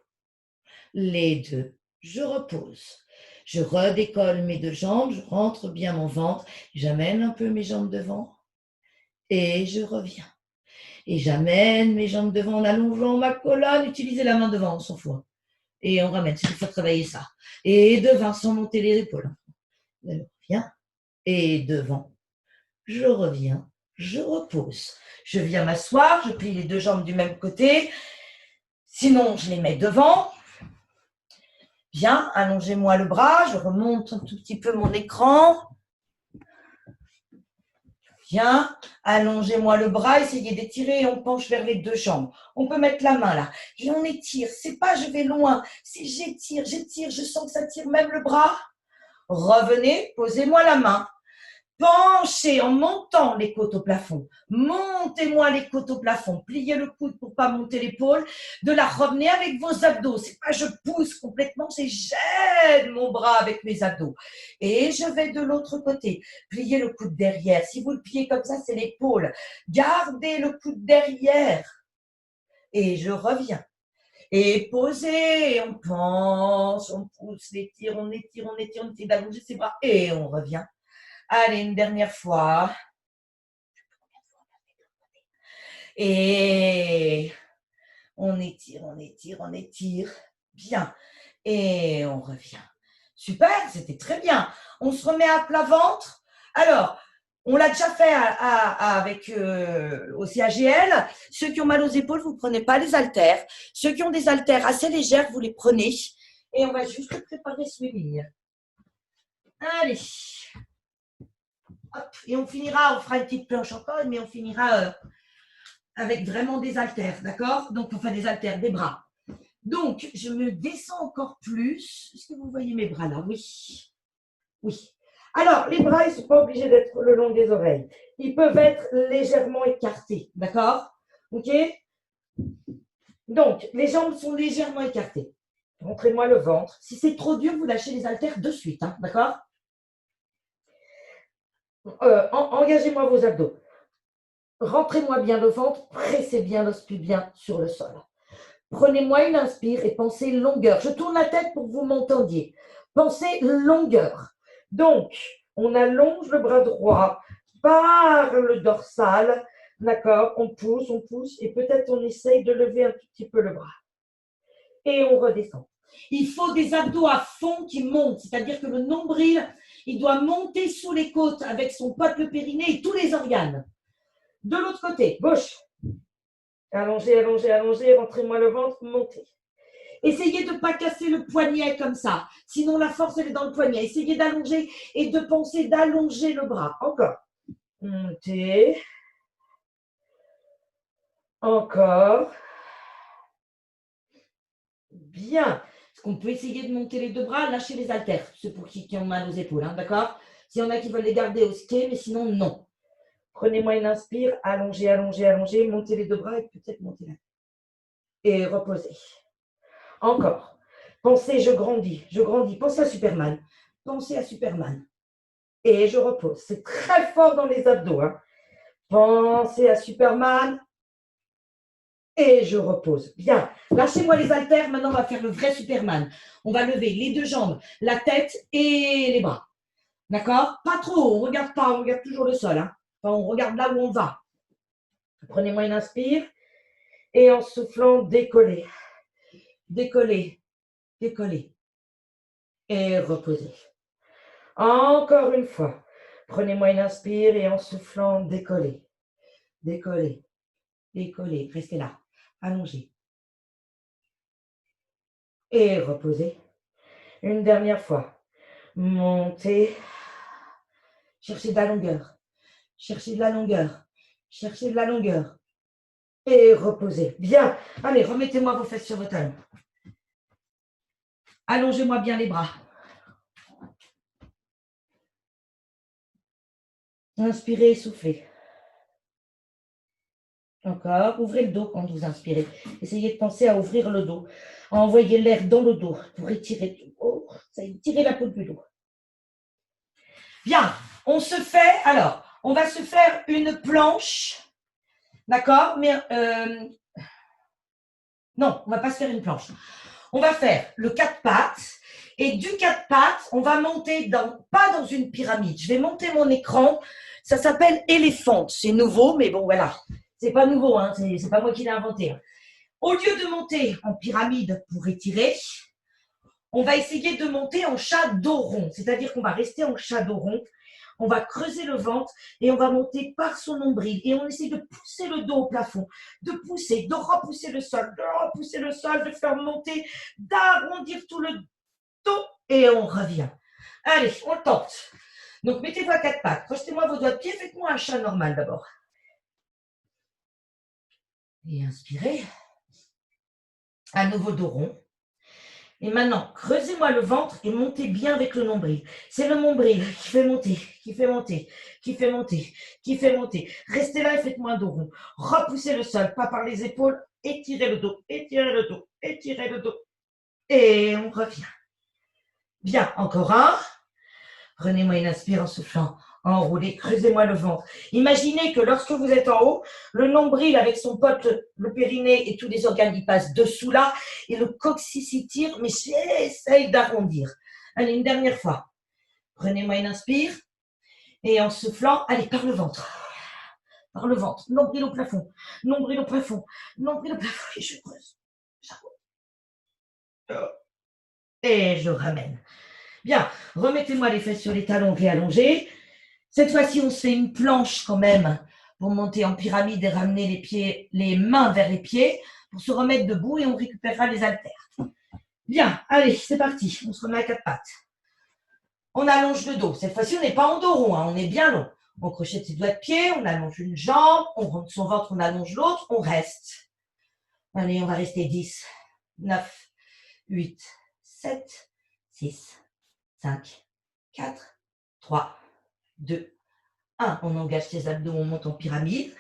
Les deux. Je repose. Je redécolle mes deux jambes, je rentre bien mon ventre, j'amène un peu mes jambes devant et je reviens. Et j'amène mes jambes devant en allongeant ma colonne, utilisez la main devant, on s'en fout. Et on ramène, c'est pour faire travailler ça. Et devant, sans monter les épaules. Je reviens et devant. Je reviens, je repose. Je viens m'asseoir, je plie les deux jambes du même côté. Sinon, je les mets devant. Bien, allongez-moi le bras, je remonte un tout petit peu mon écran. Bien, allongez-moi le bras, essayez d'étirer et on penche vers les deux jambes. On peut mettre la main là. Et on étire, c'est pas je vais loin, c'est j'étire, je sens que ça tire même le bras. Revenez, posez-moi la main. Penchez en montant les côtes au plafond. Montez-moi les côtes au plafond. Pliez le coude pour pas monter l'épaule. De là, revenez avec vos abdos. C'est pas je pousse complètement, c'est j'aide mon bras avec mes abdos. Et je vais de l'autre côté. Pliez le coude derrière. Si vous le pliez comme ça, c'est l'épaule. Gardez le coude derrière. Et je reviens. Et posez, on pense, on pousse, on étire, on essaie d'allonger ses bras. Et on revient. Allez, une dernière fois. Et on étire. Bien. Et on revient. Super, c'était très bien. On se remet à plat ventre. Alors, on l'a déjà fait avec au CAGL. Ceux qui ont mal aux épaules, vous ne prenez pas les haltères. Ceux qui ont des haltères assez légères, vous les prenez. Et on va juste préparer swimming. Allez. Hop, et on fera une petite planche encore, mais on finira avec vraiment des haltères, d'accord? Donc, enfin des haltères, des bras. Donc, je me descends encore plus. Est-ce que vous voyez mes bras là? Oui. Oui. Alors, les bras, ils ne sont pas obligés d'être le long des oreilles. Ils peuvent être légèrement écartés, d'accord? Ok? Donc, les jambes sont légèrement écartées. Montrez-moi le ventre. Si c'est trop dur, vous lâchez les haltères de suite, hein, d'accord? Engagez-moi vos abdos. Rentrez-moi bien le ventre, pressez bien l'os pubien sur le sol. Prenez-moi une inspire et pensez longueur. Je tourne la tête pour que vous m'entendiez. Pensez longueur. Donc, on allonge le bras droit par le dorsal. D'accord? On pousse, et peut-être on essaye de lever un tout petit peu le bras. Et on redescend. Il faut des abdos à fond qui montent, c'est-à-dire que le nombril, il doit monter sous les côtes avec son pote le périnée et tous les organes. De l'autre côté, gauche. Allongez, rentrez-moi le ventre, montez. Essayez de ne pas casser le poignet comme ça, sinon la force elle est dans le poignet. Essayez d'allonger et de penser d'allonger le bras. Encore. Montez. Encore. Bien. Est-ce qu'on peut essayer de monter les deux bras, lâcher les haltères, ceux pour qui ont mal aux épaules, hein, d'accord? S'il y en a qui veulent les garder au ski, mais sinon non. Prenez-moi une inspire, allongez, montez les deux bras et peut-être montez la tête. Et reposez. Encore. Pensez, je grandis. Pensez à Superman. Et je repose. C'est très fort dans les abdos. Hein. Pensez à Superman. Et je repose. Bien. Lâchez-moi les haltères. Maintenant, on va faire le vrai Superman. On va lever les deux jambes, la tête et les bras. D'accord? Pas trop. On ne regarde pas. On regarde toujours le sol. Hein. Enfin, on regarde là où on va. Prenez-moi une inspire. Et en soufflant, décollez. Décollez. Et reposez. Encore une fois. Prenez-moi une inspire et en soufflant, décollez. Restez là. Allongez. et reposez. Une dernière fois. Montez. Cherchez de la longueur. Cherchez de la longueur. Cherchez de la longueur. Et reposez. Bien. Allez, remettez-moi vos fesses sur vos talons. Allongez-moi bien les bras. Inspirez, soufflez. Encore. Ouvrez le dos quand vous inspirez. Essayez de penser à ouvrir le dos. À envoyer l'air dans le dos pour étirer. Oh, ça étire la peau du dos. Bien. On se fait. Alors, on va se faire une planche. D'accord? Mais non, on ne va pas se faire une planche. On va faire le 4 pattes. Et du 4 pattes, on va monter pas dans une pyramide. Je vais monter mon écran. Ça s'appelle Elephant. C'est nouveau, mais bon, voilà. C'est pas nouveau, hein. C'est pas moi qui l'ai inventé. Au lieu de monter en pyramide pour étirer, on va essayer de monter en chat dos rond. C'est-à-dire qu'on va rester en chat dos rond. On va creuser le ventre et on va monter par son nombril. Et on essaie de pousser le dos au plafond, de pousser, de repousser le sol, de faire monter, d'arrondir tout le dos et on revient. Allez, on tente. Donc, mettez-vous à 4 pattes. Projetez-moi vos doigts de pied. Faites-moi un chat normal d'abord. Et inspirez. À nouveau dos rond. Et maintenant, creusez-moi le ventre et montez bien avec le nombril. C'est le nombril qui fait monter, qui fait monter, qui fait monter, qui fait monter. Restez là et faites-moi un dos rond. Repoussez le sol, pas par les épaules. Étirez le dos, étirez le dos, étirez le dos. Et on revient. Bien, encore un. Prenez-moi une inspire en soufflant. Enroulez, creusez-moi le ventre. Imaginez que lorsque vous êtes en haut, le nombril avec son pote, le périnée et tous les organes, ils passent dessous là, et le coccyx s'étire, mais j'essaye d'arrondir. Allez, une dernière fois. Prenez-moi une inspire, et en soufflant, allez, par le ventre. Par le ventre, nombril au plafond, nombril au plafond, nombril au plafond, et je creuse. Et je ramène. Bien, remettez-moi les fesses sur les talons réallongés. Cette fois-ci, on se fait une planche quand même pour monter en pyramide et ramener les pieds, les mains vers les pieds pour se remettre debout et on récupérera les haltères. Bien, allez, c'est parti. On se remet à 4 pattes. On allonge le dos. Cette fois-ci, on n'est pas en dos rond, hein, on est bien long. On crochette ses doigts de pied, on allonge une jambe, on rentre son ventre, on allonge l'autre, on reste. Allez, on va rester 10, 9, 8, 7, 6, 5, 4, 3, 2, 1. On engage ses abdos, on monte en pyramide.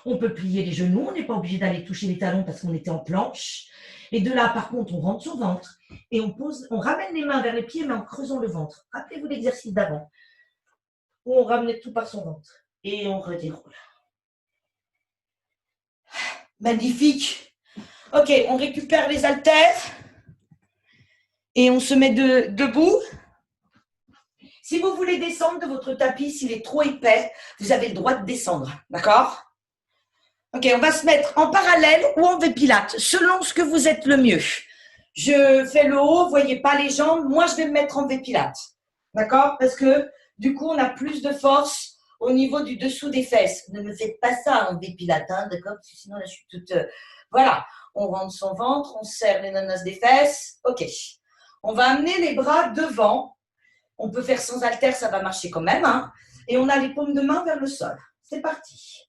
On peut plier les genoux, on n'est pas obligé d'aller toucher les talons parce qu'on était en planche. Et de là, par contre, on rentre son ventre et on ramène les mains vers les pieds, mais en creusant le ventre. Rappelez-vous l'exercice d'avant, où on ramenait tout par son ventre. Et on redéroule. Magnifique. Ok, on récupère les haltères et on se met debout. Si vous voulez descendre de votre tapis, s'il est trop épais, vous avez le droit de descendre, d'accord? Ok, on va se mettre en parallèle ou en V-Pilates, selon ce que vous êtes le mieux. Je fais le haut, vous voyez pas les jambes. Moi, je vais me mettre en V-Pilates, d'accord? Parce que du coup, on a plus de force au niveau du dessous des fesses. Ne me faites pas ça en V-Pilates, hein, d'accord? Parce que sinon, là, je suis toute… Voilà, on rentre son ventre, on serre les nanas des fesses. Ok, on va amener les bras devant. On peut faire sans haltère, ça va marcher quand même, hein. Et on a les paumes de main vers le sol. C'est parti.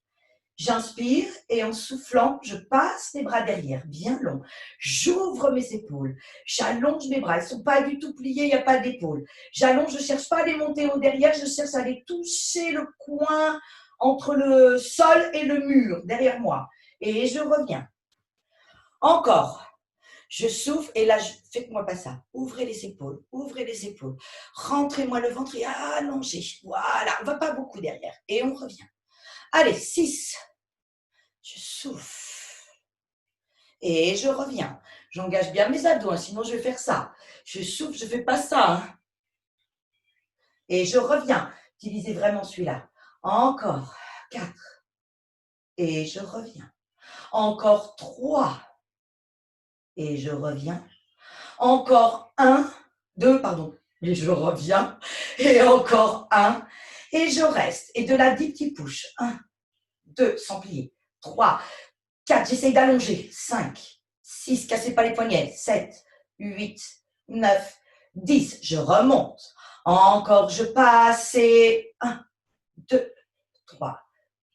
J'inspire et en soufflant, je passe les bras derrière, bien long. J'ouvre mes épaules, j'allonge mes bras. Ils ne sont pas du tout pliés, il n'y a pas d'épaule. J'allonge, je ne cherche pas à les monter au derrière, je cherche à les toucher le coin entre le sol et le mur derrière moi. Et je reviens. Encore. Je souffle et là, faites-moi pas ça. Ouvrez les épaules, ouvrez les épaules. Rentrez-moi le ventre et allongez. Voilà, on ne va pas beaucoup derrière. Et on revient. Allez, 6. Je souffle. Et je reviens. J'engage bien mes abdos, hein, sinon je vais faire ça. Je souffle, je ne fais pas ça. Hein. Et je reviens. Utilisez vraiment celui-là. Encore 4. Et je reviens. Encore 3. Et je reviens. Encore 1, 2, pardon. Et je reviens. Et encore 1. Et je reste. Et de là, 10 petits push. 1, 2, sans plier. 3, 4, j'essaye d'allonger. 5, 6, cassez pas les poignets. 7, 8, 9, 10. Je remonte. Encore, je passe et 1, 2, 3,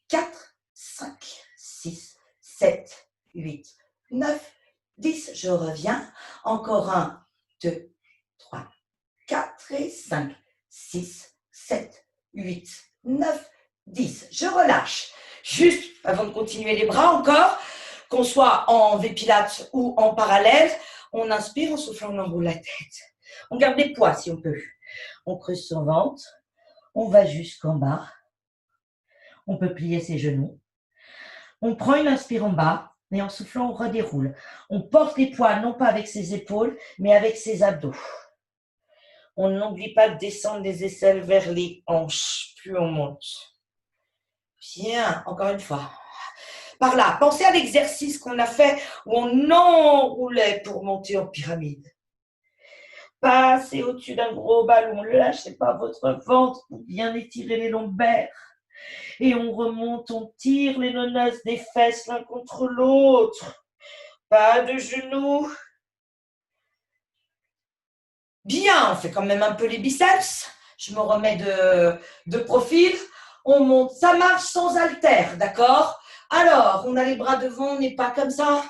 4, 5, 6, 7, 8, 9, 10. Je reviens. Encore 1, 2, 3, 4 et 5, 6, 7, 8, 9, 10. Je relâche. Juste avant de continuer les bras encore, qu'on soit en V-Pilates ou en parallèle, on inspire en soufflant, on emboule la tête. On garde les poids si on peut. On creuse son ventre. On va jusqu'en bas. On peut plier ses genoux. On prend une inspire en bas et en soufflant, on redéroule. On porte les poids non pas avec ses épaules, mais avec ses abdos. On n'oublie pas de descendre les aisselles vers les hanches, puis on monte. Bien, encore une fois. Par là, pensez à l'exercice qu'on a fait où on enroulait pour monter en pyramide. Passez au-dessus d'un gros ballon, lâchez pas votre ventre pour bien étirer les lombaires. Et on remonte, on tire les nonasses des fesses l'un contre l'autre. Pas de genoux. Bien, on fait quand même un peu les biceps. Je me remets de profil. On monte, ça marche sans haltère, d'accord? Alors, on a les bras devant, on n'est pas comme ça,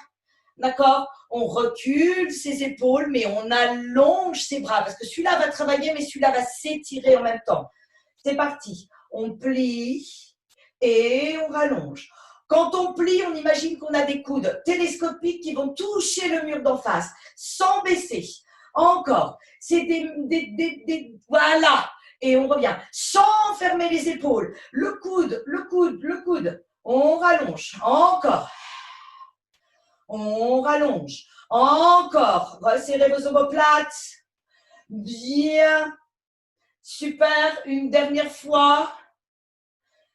d'accord? On recule ses épaules, mais on allonge ses bras, parce que celui-là va travailler, mais celui-là va s'étirer en même temps. C'est parti. On plie et on rallonge. Quand on plie, on imagine qu'on a des coudes télescopiques qui vont toucher le mur d'en face, sans baisser. Encore. C'est voilà. Et on revient. Sans fermer les épaules. Le coude, le coude, le coude. On rallonge. Encore. On rallonge. Encore. Resserrez vos omoplates. Bien. Super. Une dernière fois.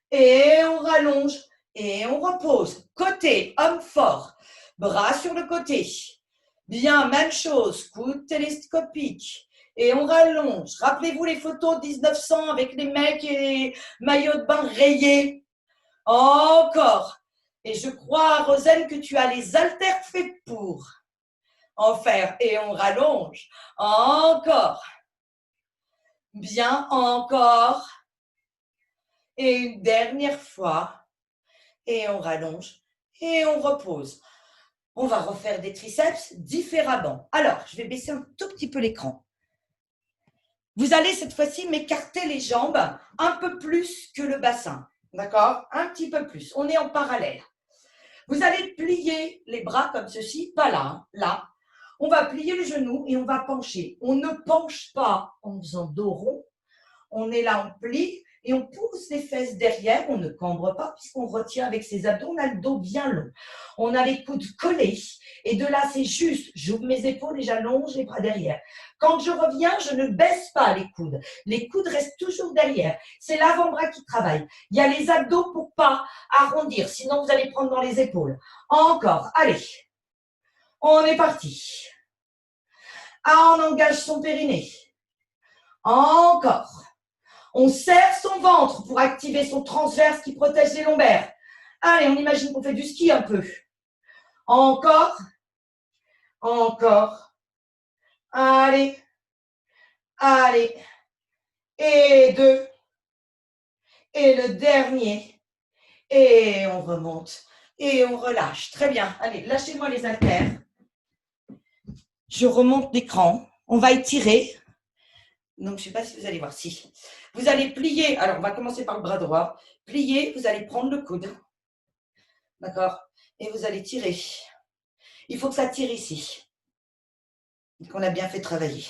Et on rallonge. Et on repose. Côté, homme fort. Bras sur le côté. Bien, même chose. Coude télescopique. Et on rallonge. Rappelez-vous les photos de 1900 avec les mecs et les maillots de bain rayés. Encore. Et je crois, Rosane, que tu as les haltères faits pour en faire. Et on rallonge. Encore. Bien, encore. Et une dernière fois. Et on rallonge. Et on repose. On va refaire des triceps différemment. Alors, je vais baisser un tout petit peu l'écran. Vous allez cette fois-ci m'écarter les jambes un peu plus que le bassin. D'accord? Un petit peu plus. On est en parallèle. Vous allez plier les bras comme ceci, pas là, hein, là. On va plier les genoux et on va pencher. On ne penche pas en faisant dos rond. On est là, on plie et on pousse les fesses derrière. On ne cambre pas puisqu'on retient avec ses abdos. On a le dos bien long. On a les coudes collés. Et de là, c'est juste, j'ouvre mes épaules et j'allonge les bras derrière. Quand je reviens, je ne baisse pas les coudes. Les coudes restent toujours derrière. C'est l'avant-bras qui travaille. Il y a les abdos pour pas arrondir. Sinon, vous allez prendre dans les épaules. Encore. Allez. On est parti. Ah, on engage son périnée. Encore. On serre son ventre pour activer son transverse qui protège les lombaires. Allez, on imagine qu'on fait du ski un peu. Encore. Encore. Allez. Allez. Et deux. Et le dernier. Et on remonte. Et on relâche. Très bien. Allez, lâchez-moi les haltères. Je remonte l'écran. On va étirer. Donc, je ne sais pas si vous allez voir. Si. Vous allez plier. Alors, on va commencer par le bras droit. Plier, vous allez prendre le coude. D'accord? Et vous allez tirer. Il faut que ça tire ici. Qu'on a bien fait travailler.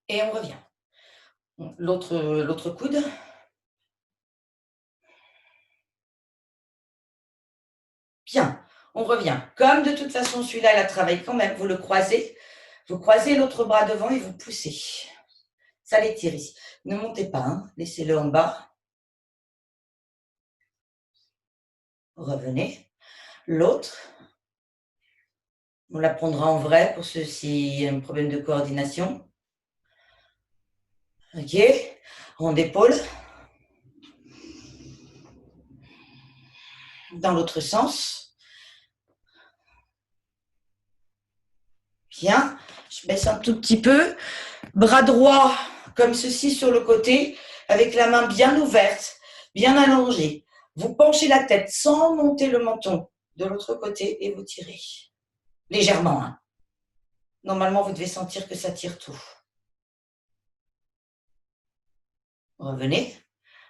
Et on revient. L'autre coude. Bien, on revient. Comme de toute façon, celui-là, il a travaillé quand même. Vous le croisez. Vous croisez l'autre bras devant et vous poussez. Ça l'étire ici. Ne montez pas, hein. Laissez-le en bas. Revenez. L'autre. On la prendra en vrai pour ceux qui ont un problème de coordination. Ok. Rond d'épaule. Dans l'autre sens. Bien. Je baisse un tout petit peu. Bras droit comme ceci sur le côté, avec la main bien ouverte, bien allongée. Vous penchez la tête sans monter le menton de l'autre côté et vous tirez. Légèrement. Hein. Normalement, vous devez sentir que ça tire tout. Revenez.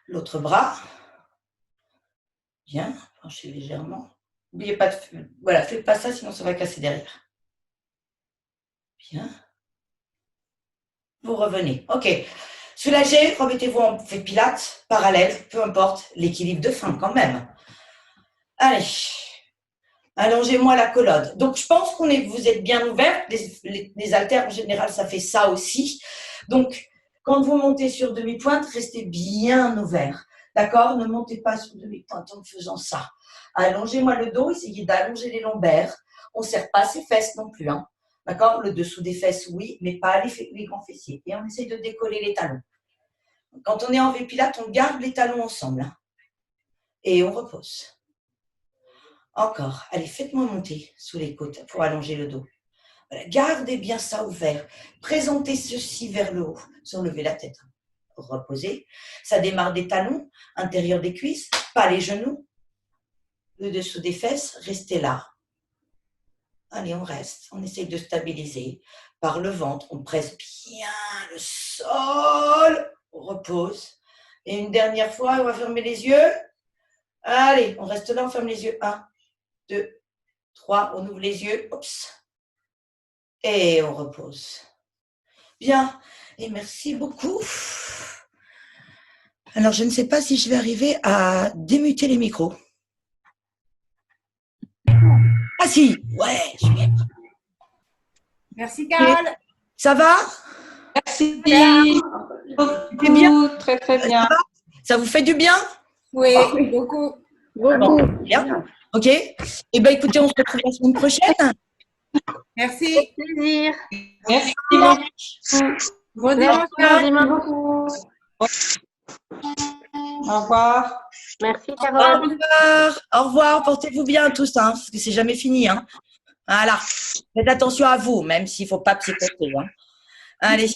L'autre bras. Bien. Penchez légèrement. N'oubliez pas de... Voilà, faites pas ça, sinon ça va casser derrière. Bien. Vous revenez. OK. Soulagez, remettez-vous en fait pilates, parallèle, peu importe, l'équilibre de frein quand même. Allez. Allongez-moi la colonne. Donc, je pense vous êtes bien ouvert. Les haltères, en général, ça fait ça aussi. Donc, quand vous montez sur demi-pointe, restez bien ouvert. D'accord? Ne montez pas sur demi-pointe en faisant ça. Allongez-moi le dos, essayez d'allonger les lombaires. On ne serre pas ses fesses non plus. Hein. D'accord? Le dessous des fesses, oui, mais pas les grands fessiers. Et on essaye de décoller les talons. Quand on est en V-Pilate, on garde les talons ensemble. Hein. Et on repose. Encore. Allez, faites-moi monter sous les côtes pour allonger le dos. Voilà. Gardez bien ça ouvert. Présentez ceci vers le haut. Sans lever la tête. Reposez. Ça démarre des talons, intérieur des cuisses, pas les genoux. Le dessous des fesses, restez là. Allez, on reste. On essaye de stabiliser. Par le ventre, on presse bien le sol. On repose. Et une dernière fois, on va fermer les yeux. Allez, on reste là, on ferme les yeux. 1, 2, 3, on ouvre les yeux. Oups. Et on repose. Bien. Et merci beaucoup. Alors, je ne sais pas si je vais arriver à démuter les micros. Ah si, ouais, super. Merci Carole. Ça va? Merci. C'est bien? Très très bien. Ça vous fait du bien? Oui, beaucoup. Bon, bien. Ok. Eh bien, écoutez, on se retrouve la semaine prochaine. Merci. Plaisir. Merci. Bon dimanche. Merci beaucoup. Au revoir. Merci Au Carole. revoir. Au revoir. Portez-vous bien tous, hein, parce que c'est jamais fini. Hein. Voilà. Faites attention à vous, même s'il ne faut pas psychoter. Hein. Allez.